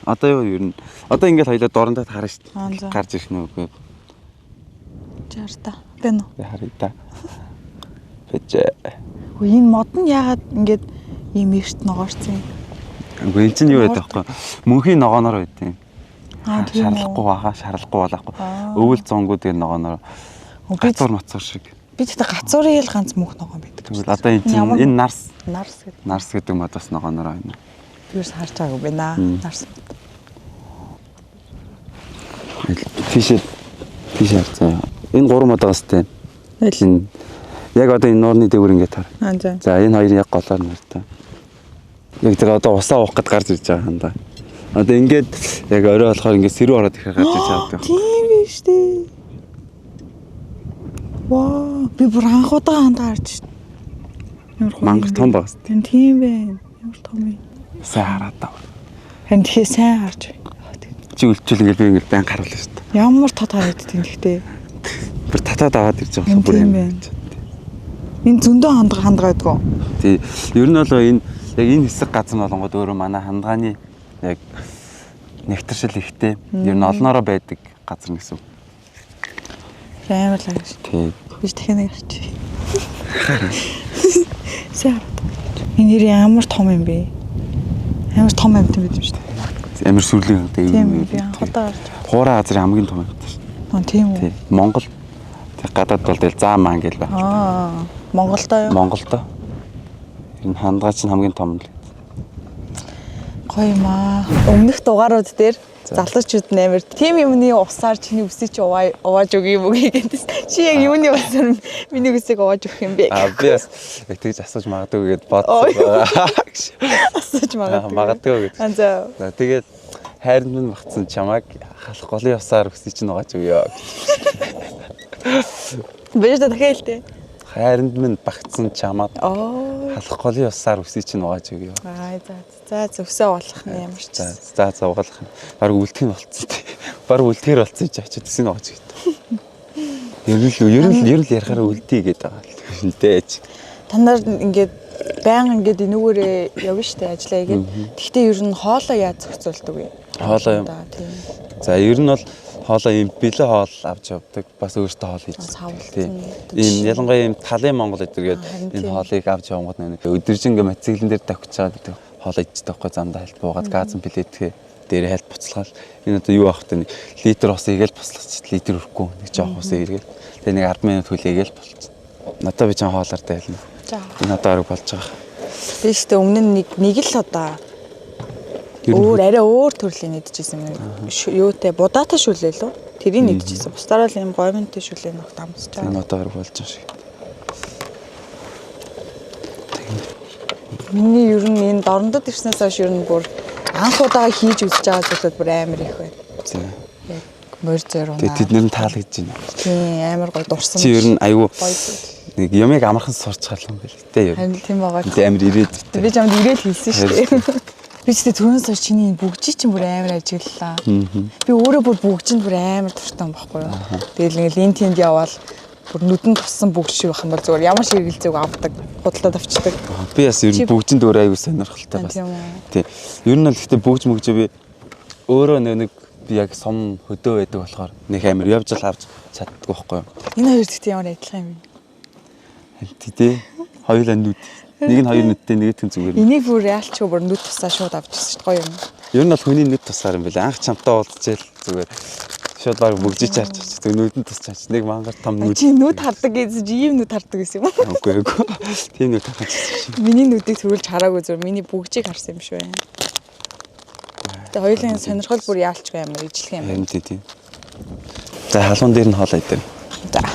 Одоо юу ер нь одоо ингээд хоёлоо дорндоо харна шүү дээ. Гарч ирэх нь үгүй. Жарта. Бэн үү? Харъя та. Бэжээ. Энэ мод нь яагаад ингэж ийм эрт ногоорцсон юм? Үгүй энэ чинь юу байдаг вэ? Мөнхийн ногооноор байдаг юм. Шарлахгүй байгаа, шарлахгүй болохгүй. Өвөл зонгууд энэ ногооноор гацуур мацуур шиг. Би тэгтээ гацуурын ил ганц мөнх ногоон байдаг. Тэгвэл одоо энэ нарс гэдэг. Нарс гэдэг мод бас ногооноор байна. Тэрс харж байгаагүй байна. Нарс. Тийш харцаа. Энэ гурван модоос тань. Энэ яг одоо энэ нуурны дээгүүр ингээд хар. За энэ хоёр яг голоор нартай. Яг тэгээ одоо усаа уух гэд гарч ирж байгаа хандаа. Одоо ингээд яг орой болохоор ингээд сэрүү ороод ихээр гарч ирж байгаа. Тийм биш үү? Ваа, би бүр анх удаа хандаа харж. Мангар том багс. Тийм байна. Ямар том юм. Сайн хараад тав. Харин тэгэхээр сайн харж байна. Чи үлчүүлгээл би ингээд байн харуулна шүү дээ. Ямар тод харагддаг гэхдээ. Бүр татаад аваад ирж байгаа бүр юм байна. Энэ зөндөө хандгаа байдгүй. Тий. Ер нь бол энэ яг энэ хэсэг газар болонгод өөрөө манай хандгааны яг нэгтэршил ихтэй. Ер нь олноороо байдаг газар гэсэн. Амар л гэж. Тий. Би дахин нэг харчих. Сайн. Энэ нэр ямар том юм бэ? Амар том амт юм биш үү? Амар сүрлийн үнэтэй юм. Тийм би анхудаа харж. Хуурай газрын хамгийн том амт шүү. Тийм үү? Тий. Монгол тэг гадаад бол тэгэл заа маан гэл байна. Монголдоо юу? Монголдоо. Энэ хандгаа чинь хамгийн том л. Гоё юм аа. Өмнөх дугаарууд дээр залуучууд нээр тийм юмны усаар чиний үсийг чи угааж өгье юм уу гэдэг. Чи яг юуны усаар миний үсийг угааж өгөх юм бэ? Би бас яг тэгж асууж магадгүй гэд бодсон байгаа. Асууж магадгүй. Магадгүй гэж. За тэгээд хайранд минь багтсан чамайг халах голын усаар үсийг чинь угааж өгье. Бэж дахиад л дээ. Хайранд минь багтсан чамаад халах голын усаар үсийг чинь угааж өгье. За зөвсөө болох нь ямар ч. За угаалах нь. Бараг үлдэх нь болцсон тий. Бараг үлдэхэр болцсон ч очиж үсийг угааж өгье. Ер нь ярихаараа үлдээ гэдэг байгаа л дээ. Та нар ингээд баян ингээд энүүгээрээ явна штэ ажиллаа игээд. Гэхдээ ер нь хоолоо яаж зохицуулдаг вэ? Хоолоо юм. За ер нь бол хоолоо юм бэлэн хоол авч явдаг. Бас өөртөө хоол хийж. Тийм. Энэ ялангуяа юм талын Монгол өдөргээд энэ хоолыг авч явангууд нэг өдөржин мацэглэн дээр тавьчих чаад гэдэг хоолоо идчихдэг байхгүй замдаа хальт буугаад газан билетгээ дээр хальт буцалгаал. Энэ одоо юу авах вэ? Литр ус игээл буслах литр өрөхгүй нэг жоох ус игээл. Тэгээ нэг 10 минут хүлээгээл болчих. Надад би ч хоолоор дайлна. Энэ одоо арга болж байгаа. Би ч өмнө нь нэг л одоо арай өөр төрлийн нэгдэжсэн юм. Юутай будаатай шүлээ лөө. Тэрийг нэгдэжсэн. Бусдаараа л юм говьмонтой шүлээ нөх дамсаж байгаа. Энэ одоо арга болж байгаа шиг. Миний ер нь энэ дорндод ирснээс хойш ер нь бүр анх удаа хийж үзэж байгаа зүйлүүд бүр амар их байна. Тийм. Яг морь зөрөө. Тэгээ тэд нэр нь таалагдж байна. Тийм амар гоё дурсан. Чи ер нь айгүй нэг ямиг амархан сурчхал юм бэл тээ ер. Харин тийм байгаа. Амар ирээд. Би чамд ирээд хэлсэн шүү дээ. Би ч түүнээс хойш чиний бүгжий чинь бүр амар ажиглалаа. Би өөрөө бүр бүгжинд бүр амар дуртай юм байхгүй юу. Тэгэл ингээл энэ тэнд яваал бүр нүдэнд туссан бүгж шиг байх юм бол зүгээр ямар ширгэлцээг авдаг, худалдаад авчдаг. Би бас ер нь бүгжинд өөр аягүй сонирхолтой бас. Тий. Ер нь л гэхдээ бүгж мөгжөө би өөрөө нэг би яг сум хөдөө байдаг болохоор нэг амар явж л авч чаддгүй байхгүй юу. Энэ хоёр гэхдээ ямар адилхан юм бэ? Тий. Хоёулаа нүд. Нэг нь хоёр нүдтэй нэгэт нь зүгээр. Энийг бүр яалч бүр нүд тусаа шууд авч ирсэн шүү дээ гоё юм. Ер нь бол хүний нүд тусаар юм байна. Анх чамтай уулзчихэл зүгээр шууд баг бүгжиж харж байгаа. Тэг нүдэнд тусчаач. Нэг мангар том нүд. Чи нүд хардаг гэсэн чи ийм нүд хардаг гэсэн юм уу? Үгүй ээ. Тийм нүд харж байгаа. Миний нүдийг төрүүлж хараагүй зүгээр миний бүгжийг харсан юм шүү байна. Тэг хоёулын сонирхол бүр яалчгүй амар ижлэх юм байна. Тийм. За халуун дээр нь хоолой дээр. За.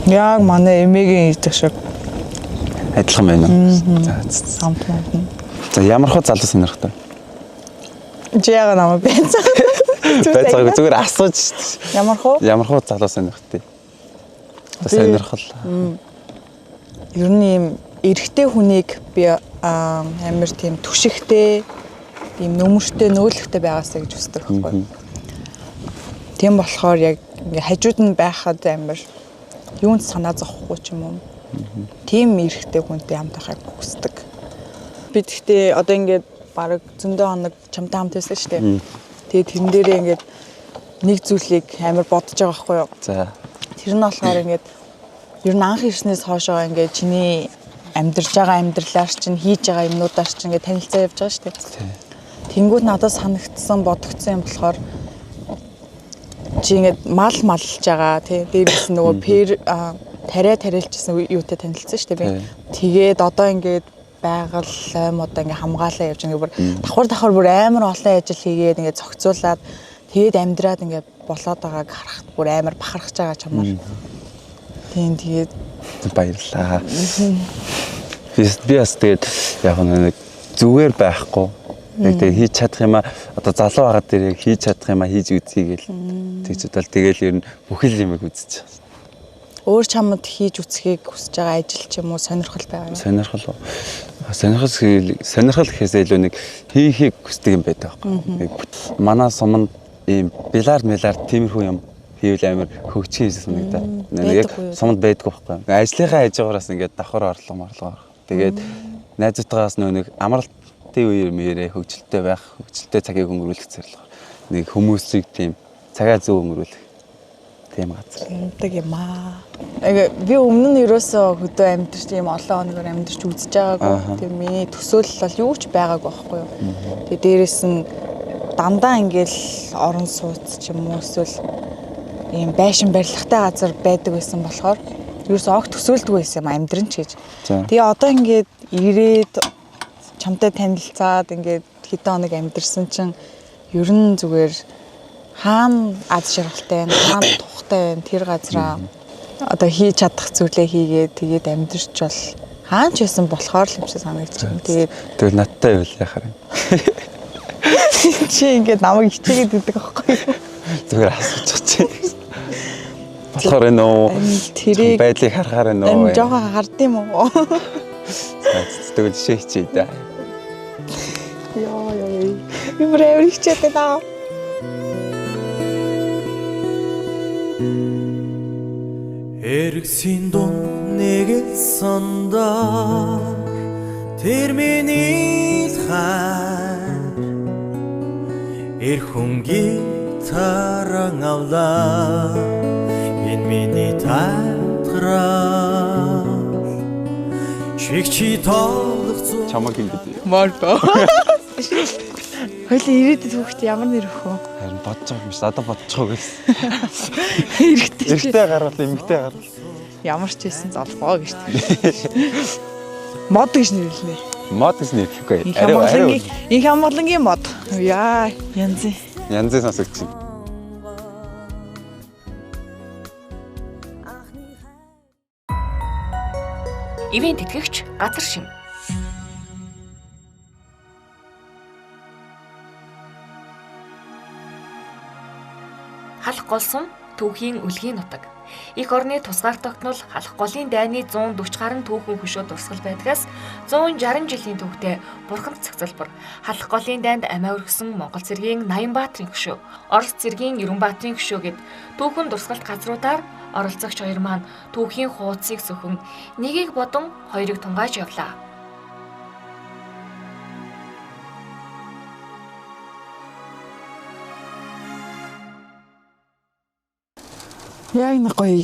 Яг манай эмээгийн идэх шиг Адилхан байна уу? За. самт мөн. За ямар хөө залуу сонирхтой. Жиага намайг бэнцэг. Байцаагүй зүгээр асууж шүү дээ. Ямар хөө залуу сонирхтой. Сонирхол. Ер нь юм эрэгтэй хүнийг би амар тийм түшигтэй, тийм нөмөртэй, нөөлөгтэй байгаасаа гэж хүсдэг байхгүй. Тийм болохоор яг ингээ хажууд нь байхад амар юунд санаа зовхгүй ч юм уу. Тийм эрэгтэй хүнтэй хамт байхыг хүсдэг. Би тэгтээ одоо ингээд бараг зөндөө хоног чамтай хамт байсан шүү дээ. Тэгээд тэрэн дээрээ ингээд нэг зүйлийг амар бодож байгаа байхгүй юу. За. Тэр нь болохоор ингээд ер нь анх ирснээс хоошоо ингээд чиний амьдарч байгаа амьдралаар чинь хийж байгаа юмнуудаар чинь ингээд танилцаа явж байгаа шүү дээ. Тэнгүүд надад санагдсан бодогдсон юм болохоор чи ингээд малж байгаа тий. Дээрээс нөгөө тариалжсэн юутай танилцсан шүү дээ би. Тэгээд одоо ингээд байгаль одоо ингээд хамгаалаа явж ингээд бүр давхар бүр амар олон ажил хийгээд ингээд зохицуулаад тэгээд амьдраад ингээд болоод байгааг харахад бүр амар бахархаж байгаа чамаар. Тийм тэгээд баярлалаа. Би бас тэгээд яг нэг зүгээр байхгүй Яг тэгээ хийж чадах юм одоо залуу байгаад тэр яг хийж чадах юм хийж үзье гэл. Тэгж бодвол тэгэл ер нь бүх л юмыг үзэж байгаа. Өөр чамд хийж үзхийг хүсэж байгаа ажил ч юм уу сонирхол байгаа юм. Сонирхол гэхээсээ илүү нэг хийхийг хүсдэг юм байдаг байхгүй. Манай суманд ийм билард тиймэрхүү юм хийвэл амар хөгжих юм санагдаа. Нэг яг суманд байдгүй байхгүй. Ажлынхаа хажуугараас ингээд давхар орлого. Тэгээд найзуудтайгаас нэг амралтын үеэр хөгжилтэй байх, хөгжилтэй цагийг өнгөрүүлэх зорилгоор нэг хүмүүсийг тийм цагаа зөв өнгөрүүлэх тийм газар. Тэг юм аа. Би өмнө нь ерөөсөө хөдөө амьдарч ийм олон хоногор амьдарч үзэж байгаагүй. Тэгээ миний төсөөлөл бол юу ч байгаагүй байхгүй юу. Тэгээ дээрэс нь дандаа ингээл орон сууц ч юм уу эсвэл ийм байшин барилгатай газар байдаг байсан болохоор ерөөсөө огт төсөөлдөг байсан юм амьдрын ч гэж. Тэгээ одоо ингээд ирээд чамтай танилцаад ингээд хэдэн хоног амьдарсан чинь ер нь зүгээр хаана аз жаргалтай байна, хаана тухтай байна тэр газараа одоо хийж чадах зүйлээ хийгээд тэгээд амьдарч бол хаана ч байсан болохоор л юм шиг санагдчих юм. Тэгээд надтай байвал яхаар юм. Чи ингээд намайг хичээгээд идэх байхгүй юу? Зүгээр асуучих чи. Болохоор энэ үү байдлыг харахаар энэ үү. Энэ жоохон хардсан юм уу? Тэгвэл жишээ хичээе да. Яа. Юмраа хичээдэг даа. Эргсийн дун нэг сандаа тэр миний хай эрхэн гитаран авлаа энэ миний татраа шигчи тоолох чамаг ингэдэг. Марто. Хойло ирээдүйд хүүхэд ямар нэр өгөх вэ? Харин бодож байгаа юм шиг одоо бодчихоо гэсэн. Эрэгтэй гаргал эмэгтэй гаргал. Ямар ч байсан залбаа гэж тийм. Мод гэж нэрлэнэ. Мод гэж нэрлэхгүй. Инх амгалангийн мод. Яа, янзын сонсогч. Ивент тэтгэгч газар шим. Халах гол сум түүхийн үлгийн нутаг. Их орны тусгаар тогтнол халах голын дайны 140 гаруй түүхэн хөшөө дурсгал байдгаас 160 жилийн түүхтэй бурханд цэгцэлбэр халах голын дайнд амиа өргөсөн Монгол цэргийн Ноёнбаатарын хөшөө, Орос цэргийн Ерөнбаатарын хөшөө гэд түүхэн дурсгалт газруудаар оролцогч хоёр маань түүхийн хуудсыг сөхөн нэгийг бодон хоёрыг тунгааж явлаа. Яг нэг гоё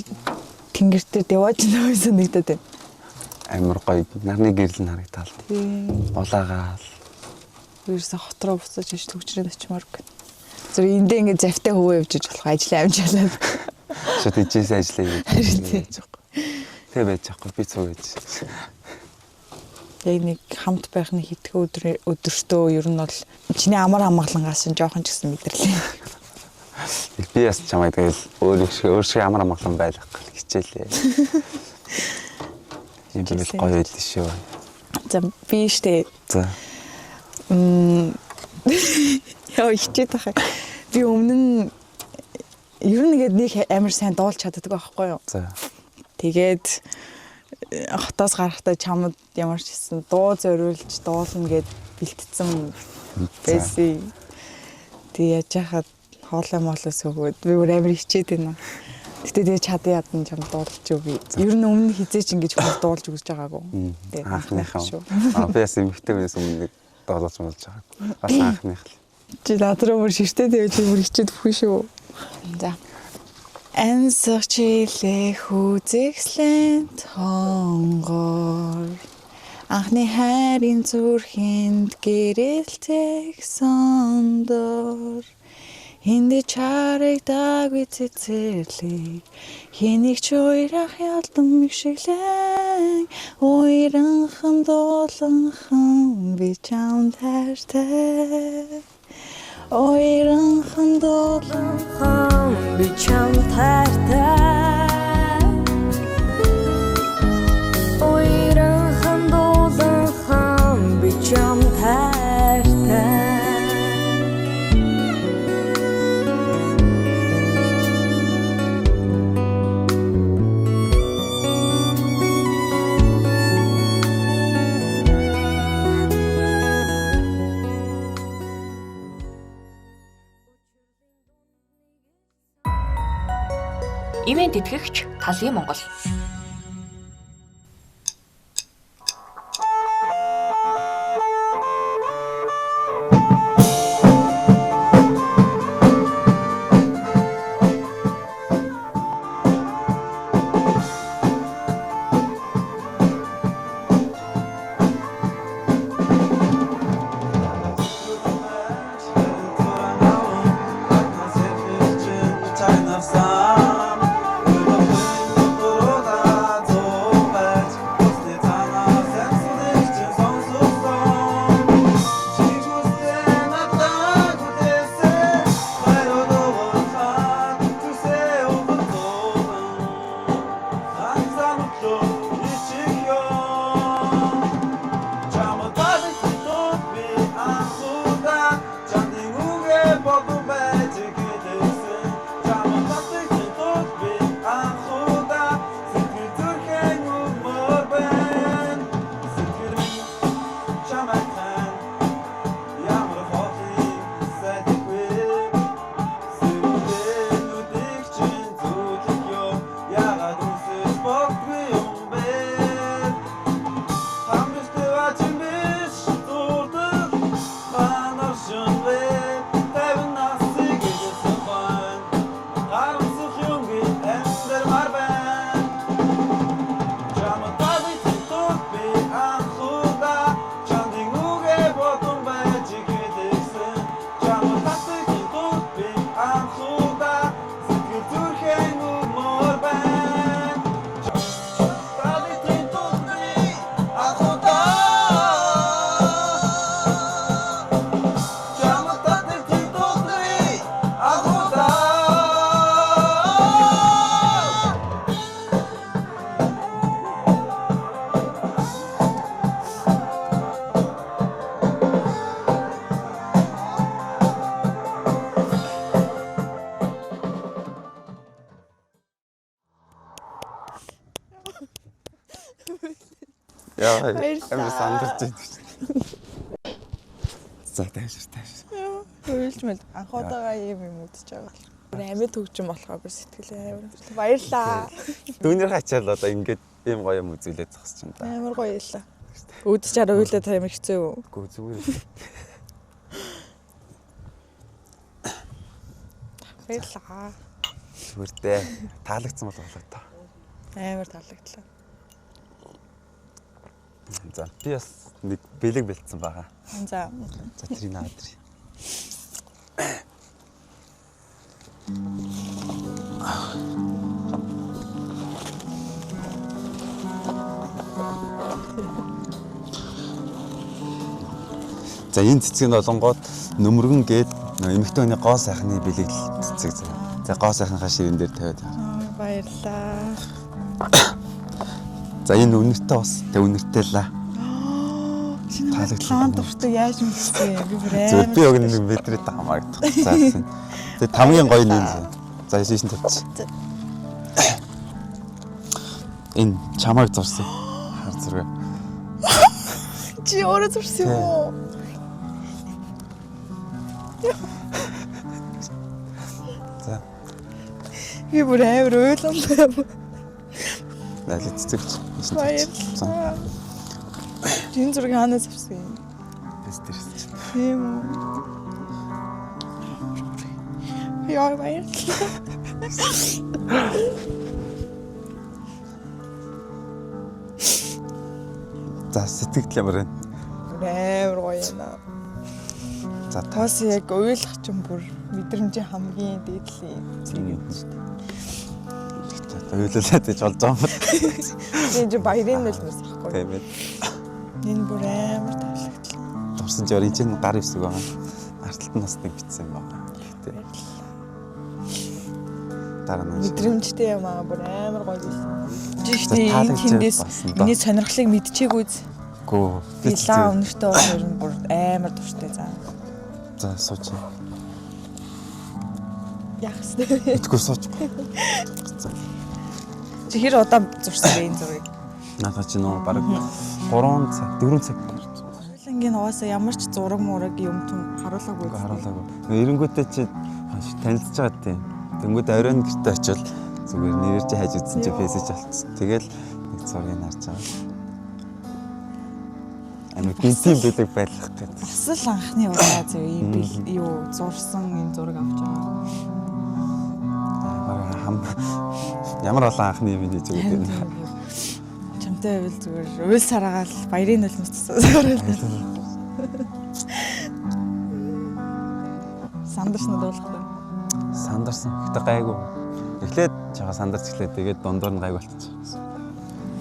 тэнгэр дээр деваж нөө санагдаад байна. Амар гоё нарны гэрэл харагдал. Улаагаал. Ерөөсө хот руу буцаж ажил хүчрээд очимоор гэнэ. Зүр эндээ ингэ завтай хөвөө явж иж болох ажлаа амжаалаад. Шот ижээс ажиллая гэж. Тэ байж байхгүй би цуг гэж. Яг нэг хамт байх нэг хитгэн өдөртөө ер нь бол чиний амар амгалангаас нь жоохон ч гэсэн мэдэрлээ. Би яс чамайг тэгэл өөр шиг амар амгалан байх хичээлээ. Ийм л гоё байл шүү. За би штэ. За. Яа хичээд тахаа. Би өмнө нь ер нь нэг амар сайн дуулж чаддаг байхгүй юу? За. Тэгээд хотоос гарахдаа чамд ямар ч гэсэн дуу зориулж дуулна гэд бэлтцсэн байсан. Тэгээ яаж яхад хоолой молоос өгөөд би өөр амар хичээд байна. Гэтэ тэгээ чадсан ядан чам дуулж өгье. Ер нь өмнө хизээч ингэж хүмүүс дуулж өгч байгаагүй. Тэгээ анхныхаа шүү. Би бас эмхтэйгээс өмнө дуулж болж байгаагүй. Бас анхных л. Чи надруу мөр ширтээ тавьж мөр хичээд бүхэн шүү. За. Энсэрчилээ хүзэгслэн тонгор анхны хайрын зүрхэнд гэрэлтэх сондор Hindi чарыг дагви цэцэрлэг хэнийг ч уйрах ялдан мэгшиглэн уйранхан дууланхан би чам таартай уйранхан дууланхан би чам таартай уйранхан дууланхан би чам таартай ТV-ийн тэтгэгч Талын Монгол. Яа, амар сандарч байдаг шүү. За тааш. Үйлж мэл анхудаага юм үзэж байгаа бол. Амар төгжин болохоор би сэтгэлээ амар. Баярлаа. Дүүнэр хачаал одоо ингээд ийм гоё юм үзүүлээд зогсож байна да. Амар гоё ялла. Үүдэж чараа үйлдэ та ямар хэцүү юу? Гүү зүгээр. Баярлаа. Зүгээрдээ таалагдсан бол болоо та. Амар таалагдлаа. За би бас нэг бэлэг бэлдсэн байгаа. За. За тэрийг наадрий. За энэ цэцгийн долонгоод нөмргөн гээд эмэгтэй хүний гоо сайхны бэлэг цэцэг. За гоо сайхныхаа ширэн дээр тавиад. Баярлаа. За энэ үнэртэй бас тэг үнэртэй л аа. Таалагдсан дуртай яаж мэдсэн би бүр амар. Зөв би яг нэг метрээ хамаагдах. За. Тэг хамгийн гоё нь за шишин тавьчих. Энэ чамайг зурсан. Хар зураг. Чи өөрөө зурсан юм уу? За. Би бүр амар ойлголоо. Найли цэцэгч. Баярлалаа. Жин зураг хаанаас авсан юм? Бэстэрс. Тийм үү. Яа баярлалаа. За сэтгэл ямар вэ? Амар гоё юм. За тас яг уйлах ч юм бүр мэдрэмжийн хамгийн дээдлийн зүйл юм шүү дээ. Уйлуулаад иж болж байгаа юм. Тийм ч баярын нөлөөс ахгүй. Тийм ээ. Энэ бүр амар таалагдлаа. Дурсан жоо энэ чинь гар ивсэг байгаа. Арталт нь бас нэг битсэн байгаа. Гэхдээ дараа нь мэдрэмжтэй юм аа бүр амар гоё байсан. Жишээ энэ тэндээс миний сонирхлыг мэдчихээгүйз. Гүү. Би лаа өнөртөө хоёр нь бүр амар дуртай заа. За сууч. Яах вэ? Итгэв сууч. Чи хэр удаа зурсан бэ энэ зургийг? Надад чи нөө баг 3 цаг 4 цаг. Ингийн угаасаа ямар ч зураг мураг юм том харуулаагүй. Эренгүүтээ чи танилцж байгаа тийм. Тэнгүүд оройн гэртээ очил Зүгээр нэрээр чи хайж үзсэн чи фэйсэж болчихсон. Тэгэл нэг зургийг харж байгаа. Ами гинтийн байдаг байлгах гэдэг. Бас л анхны удаа зөв ийм юу зурсан энэ зураг авч байгаа. Ямар олон анхны юм хийж байгаа юм бэ? Чамтай байвал зүгээр уйл сараагаал баярын нулимс цэцээрэл. Сандарснууд болгох. Сандарсан. Гэтэ гайгүй. Эхлээд жага сандарч эхлээд тэгээд дундуур нь гайг болчихсон.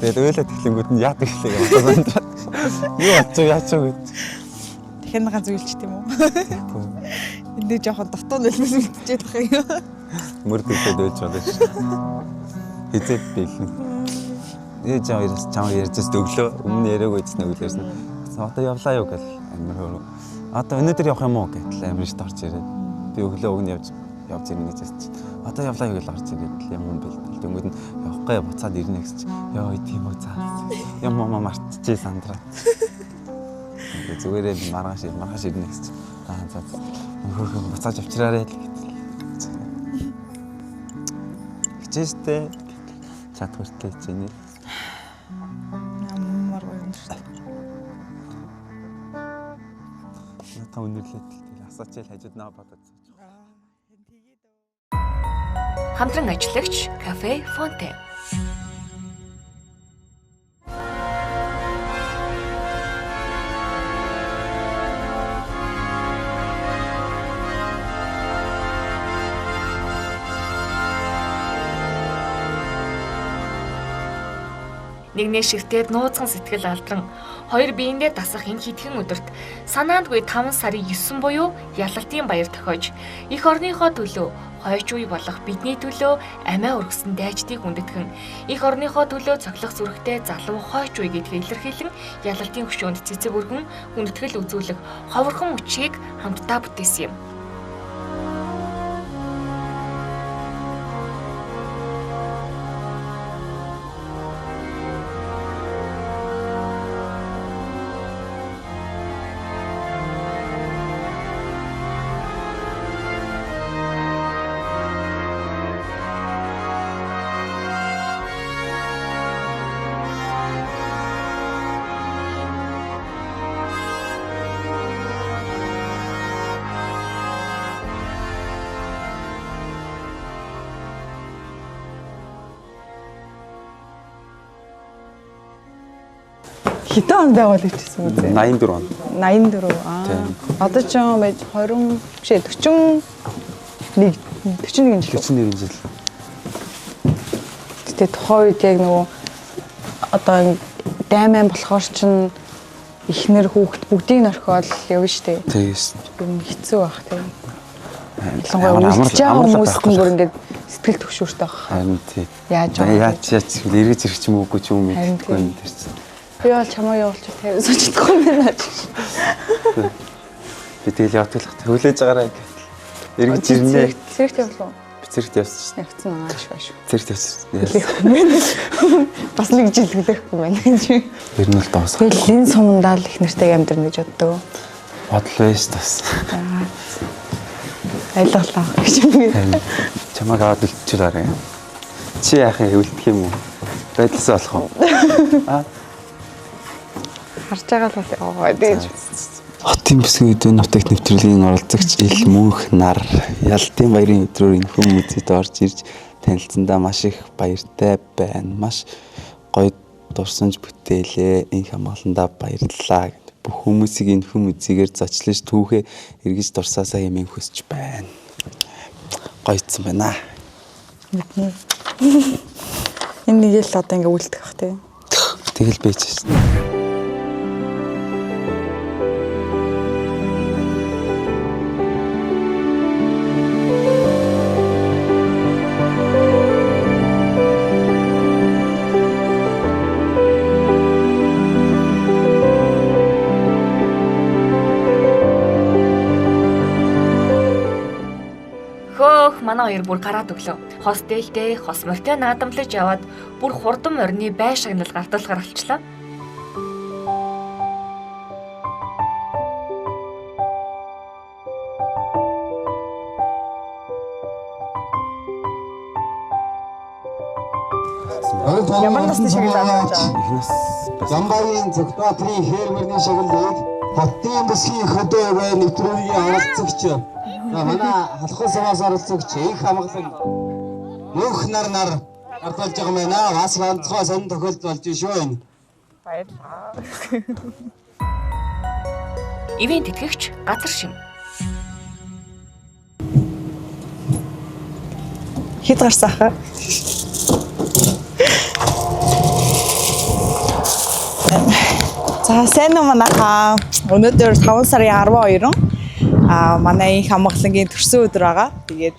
Тэгээд ойлоод эхлэнгүүд нь яадаг эхлэе гэж сандраад. Юу болчих яачаа гэд. Дахин ганц үйлчт юм уу? Энд нэг жоохон дутуу нулимс үлдчихэд байгаа юм. Мөрдөд ойлж байгаа шүү. Хизээд бэлэн. Ээ чам ярьж өглөө өмнө яриаг үйсэн өглөөс нь. Одоо явлаа юу гэл амар хөрөө. Одоо өнөөдөр явах юм уу гэтэл амар шít орж ирээд. Би өглөө өгн явж ирнэ гэж хэлсэн. Одоо явлаа юу гэл орж ирээд юм юм бэл. Дөнгөд нь явахгүй буцаад ирнэ гэж. Йоо тийм үү цаа. Юм мартчихээ сандраа. Зүгээрээ маргааш ирнэ гэж. За. Хөрхөн буцааж авчираарай л гэж. Хичээстэй чат хүртэл хичээнэ. Ямар өнөртэй. Та өнөрлөөд асаачаал хажууд наа бодож сууж байгаа. Хамтран ажиллагч Кафе Фонте. Нэгнээ ширтээд нууцхан сэтгэл алдран хоёр биендээ дасах энэ хитгэн өдөрт санаандгүй 5 сарын 9 буюу ялалтын баяр тохиож эх орныхоо төлөө хойч үе болох бидний төлөө амиа өргөсөн дайчдыг хүндэтгэн эх орныхоо төлөө цоглох зүрхтэй залуу хойч үе гэдгийг илэрхийлэн ялалтын хөшөөнд цэцэг өргөн хүндэтгэл үзүүлэх ховорхон үчийг хамтдаа бүтээсэн юм. Хэдэн онд байгуулж ирсэн үү? 84 он. 84. Одоо ч юм байж 20 бишээ 41 жил. 41 жил. Гэтэ тухайн үед яг нөгөө одоо дайман болохоор чин ихнэр хүүхэд бүгдийг нөрхөөл явна штэ. Тэгээс. Юм хэцүү байх тийм. Ялангуяа үлж байгаа хүмүүст нь бүр ингээд сэтгэл төвшөөртэй байх. Харин тий. Яаж эргэж ирэх ч юм уугүй ч юм мэдгүй юм тэрсэн. Би бол чамаа явуулчих тавиад суучихгүй юм байна. Би тэгэл явдаг л хөлөөж байгаарай гэтэл. Эргэж ирнэ. Зэрэгт явлаа. Би зэрэгт явсан. Явцсан ааш baаш. Зэрэгт явсан. Бас нэг жил хүлээхгүй байна чи. Ер нь л доосоо. Би лин сумандаа л их нэртэй амьдрна гэж боддог. Бодлоо ш тас. Айлгалаа гэж юм. Чамайг аваад үлдчихээрээ. Чи яахын хөвөлдөх юм уу? Байдласаа болох уу? Харж байгаа л яваа дэж. Хотын бүсгийн өдөө нутагт нэвтрүүлгийн оролцогч Ил Мөнх нар ялалтын баярын өдрөөр энэ хүм музейд орж ирж танилцсандаа маш их баяртай байна. Маш гоё дурсамж бүтээлээ. Энэ хамгаалалтаа баярлалаа гэд. Бүх хүмүүсийг энэ хүм музейгээр зочлож түүхээ эргэж дурсаасаа хэмээн хүсэж байна. Гоёцсон байна. Мэднэ. Энэ нэг л одоо ингээ үлдэх бах тий. Тэгэл байж шээ. Манай хоёр бүр гараад өглөө. Хос дээлтэй, хос морьтой наадамлаж яваад бүр хурдан морины бай шагнал гартуулахаар алчлаа. Ямар насны шагналаа болж байгаа? Эхнээс бас Замбагийн Зөвхбаатрийн фермерийн шагналыг хотын бүсгийн хөдөө бай нэвтрүүлгийн оролцогч. Манай халахын саваас оролцогч их хамгаалал нөх нар ардуулж байгаа юм байна. Бас ганцхан сонин тохиолдол болж шүү энэ. Баярлалаа. Ивент тэтгэгч Газар шим. Хэд гарсан хаа? За сайн уу манайхаа. Өнөөдөр 5 сарын 12-нд манай их хамгааллагын төрсөн өдөр байгаа. Тэгээд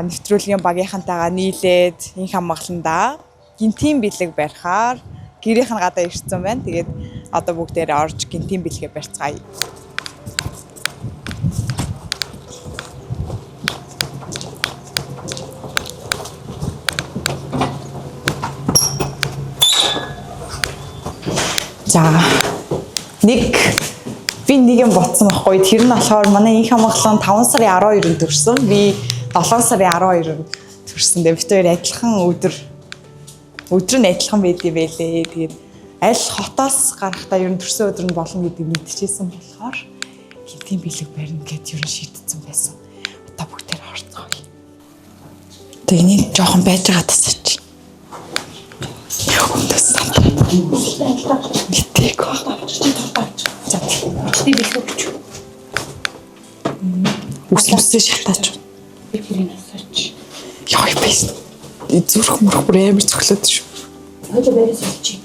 нэвтрүүлгийн багийнхантайгаа нийлээд их хамгаалландаа гинтийн бэлэг барихаар гэрийнх нь гадаа ирсэн байна. Тэгээд одоо бүгдээрээ орж гинтийн бэлгээ барьцгаая. За би нэг юм ботсон байхгүй. Тэр нь болохоор манай их хамгаалал 5 сарын 12-нд төрсөн. Би 7 сарын 12-нд төрсөн. Тэгээд бид хоёр адилхан өдөр нь адилхан байдгийг байлээ. Тэгээд аль хотоос гарахтаа ер нь төрсөн өдөр нь болно гэдгийг мэдчихсэн болохоор гинтийн бэлэг барина гэдээ ер нь шийдсэн байсан. Одоо бүгдээр орцгоё. Тэгээд нэг жоохон байж байгаа тасаач. Митэг авч чи тавтаач. За би бэлгүүч. Үслэмсээ шатаач. Би гэрийн асаач. Яй бис. Зүрх мөрх бүр амар цоглоод шүү. Хойд барьж олчих.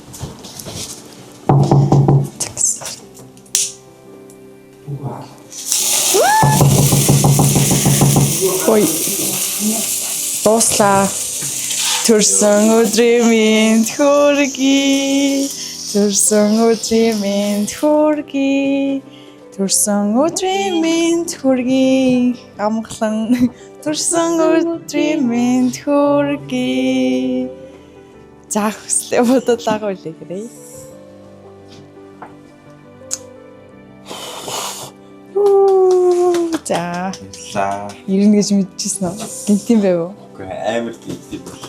Ой. Дуслаа. Төрсөн өдрийн минь хүргэе. Төрсөн өдрийн минь хүргэе. Төрсөн өдрийн минь хүргэе. Амглан төрсөн өдрийн минь хүргэе. За хүслээ бодлоо үлээ гэрээ. За. Ирнэ гэж мэдчихсэн үү? Гинтийн байв уу? үгүй амар гинтийн бол.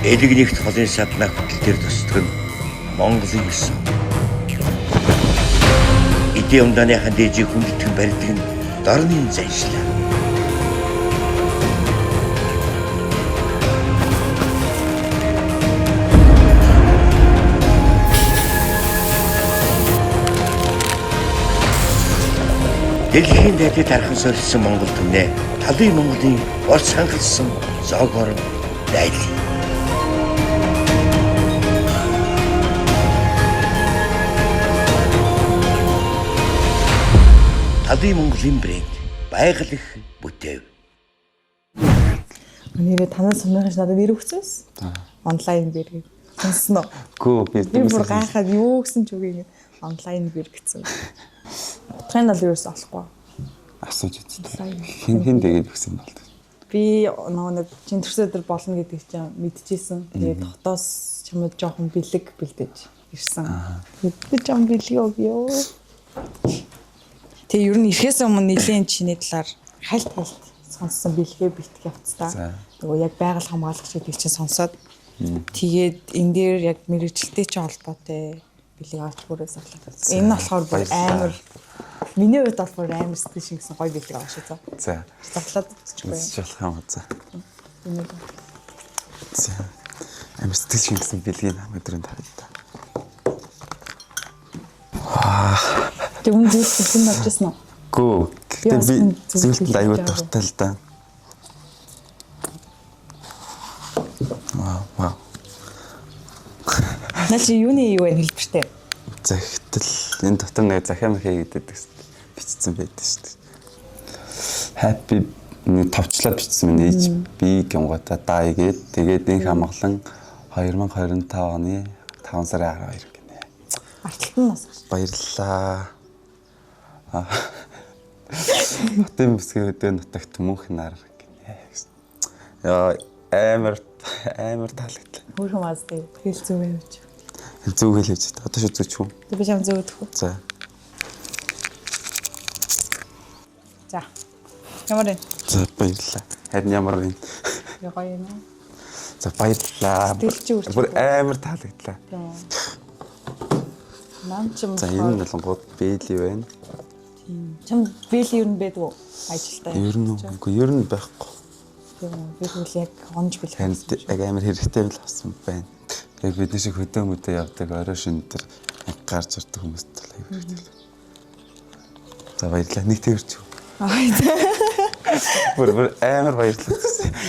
Элэгнийхт холын саднаа хөтөл дээр тусдаг нь Монголын ёс. Эдийн умдааныхаа дээжийг хүндэтгэн барьдаг нь дорны заншлаа. Дэлхийн дайдад тархан сорилсан Монгол түмнээ талын Монголын орц хангалсан зоогоор дайлаа. Талын Монголын брэнд байгаль бүтээв. Нэрээ танаас өмнөөс надад нэр өгсөн. Онлайн бэр гэж. Сонсон уу? Үгүй би бүр гайхаад юу гэсэн ч үгүй онлайн бэр гэсэн. Утгын бол юус олохгүй. Асууж үзтээ. Хин тэгээд өгсөн бол. Би нэг чин төрсөн өдөр болно гэдэг чинь мэдчихсэн. Тэгээд хотоос чамд жоохон бэлэг бэлдэж ирсэн. Би жам бэлэг өгөө. Тэгээ ер нь ирэхээс өмнө нэлийн чиний талаар хальт сонссон бэлгээ бэлтгэх явцдаа. Нөгөө яг байгаль хамгаалагч гэдэг чинь сонсоод тэгээд энэ дээр яг мэрэгчлэлтэй ч холбоотой бэлэг авч бүрээс авлаа. Энэ нь болохоор бүр амар миний хувьд бол бүр амар сэтгэл шингэсэн гоё бэлэг аваа шүү. За. Заглаад үзчихгүй. Үзчих юм уу. За. Амар сэтгэл шингэсэн бэлгийг өдрөнд харагдаа. Тэг үн зүйлсэн авчихсан уу? Гүү. Гэтэ би зүйлд аюул дуртай л да. Вау. Начи юуны юу вэ хэлбэртэй? Захидал энэ дотор нэг захиам хийгээд бичсэн байдаг шүү дээ. Happy товчлаад бичсэн мэн ээж би гингуудаа даагээд тэгээд энэ хамглан 2025 оны 5 сарын 12 гинэ. Арталтан нас. Баярлалаа. Хотын бүсгийн өдөө нутагт мөнх нар гинэ. Яа амар таалагдлаа. Хөрхөн мазтай хэлцүү байвч. Зүг хэлж байна. Одоо шүү зүгч юм. Би чам зөөдөх үү? За. За. Ямар вэ? За баярлалаа. Харин ямар вэ? Гоё юм. За баярлалаа. Бүр амар таалагдлаа. Нам чим. За энэ нь болонгууд бэйли байна. Тийм. Чам бэйли юу нбэдгүү ажилтаа. Ер нь үгүй ер нь байхгүй. Тийм. Би бол яг онж бэлээ. Танд яг амар хэрэгтэй л болсон байна. Яг бидний шиг хөдөө явдаг орой шин дээр гарч ирдэг хүмүүст л аяг хэрэгтэй. За баярлалаа. Нэг тэрч. Бүр амар баярлалаа.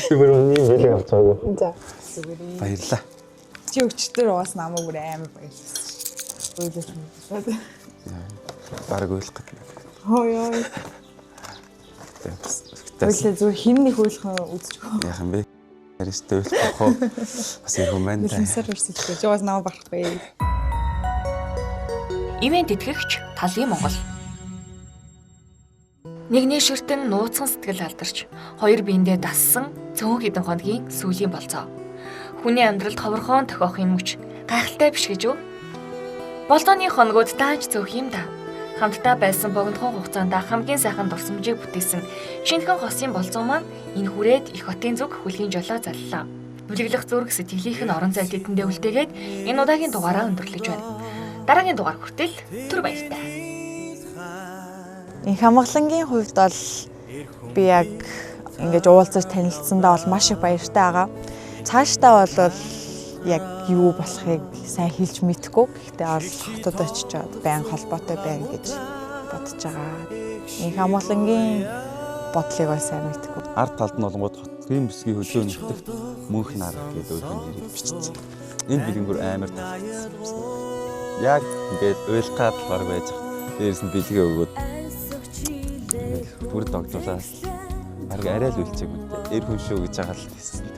Би бүр үнийн бэлэг авч байгаагүй. За. Баярлалаа. Чи өчтөр уус намайг бүр амар баярлалаа. Ойлсон. Бараг ойлгох гэдэг. Хой. Ойлсон зүр хинний хөөлхөн үзчихөө. Яах юм бэ? Яристэ ойлгох уу? Бас яг юмэн да. Хэлсээр үрсэлтэй. Жуус намайг барахгүй. Ивент итгэгч Талын Монгол. Нэгний ширтэн нууцхан сэтгэл алдарч, хоёр биендээ дассан цөөн хэдэн хоногийн сүүлийн болцоо. Хүний амьдралд ховорхон тохиохын мөч гайхалтай биш гэж үү? Болцооны хоногуд тааж зөөх юм да. Хамтдаа байсан богинохон хугацаанд хамгийн сайхан дурсамжийг бүтээсэн шинэхэн хосын болцоо маань энэ хүрээд их хотын зүг хүлгийн жолоо заллаа. Бүлэглэх зүрх сэтгэлийнх нь орон зай тэдэндээ үлдээгээд энэ удаагийн дугаараа өндөрлөж байна. Дараагийн дугаар хүртэл түр баяртай. Энэ хамгаалангийн хувьд бол би яг ингэж уулзаж танилцсандаа бол маш их баяртай байгаа. Цаашдаа бол яг юу болохыг сайн хэлж мэдэхгүй. Гэхдээ бол хотод очичоод байн холбоотой байна гэж бодож байгаа. Энэ хамгаалангийн бодлыг бол сайн мэдэхгүй. Ард талд нь болонгууд хотын бүсгийн хөдөө нутагт мөнх нар гэдэг үгэн нэрийг бичсэн. Энэ бэлэнгүр амар таалагдсан. Яг ингээд уйлгаад баг байж байгаа. Дээрээс нь бэлгээ өгөөд бүр догтлуулаад арай л үлчээг үнтэй. Эр хүн шүү гэж байгаа л тийсэн.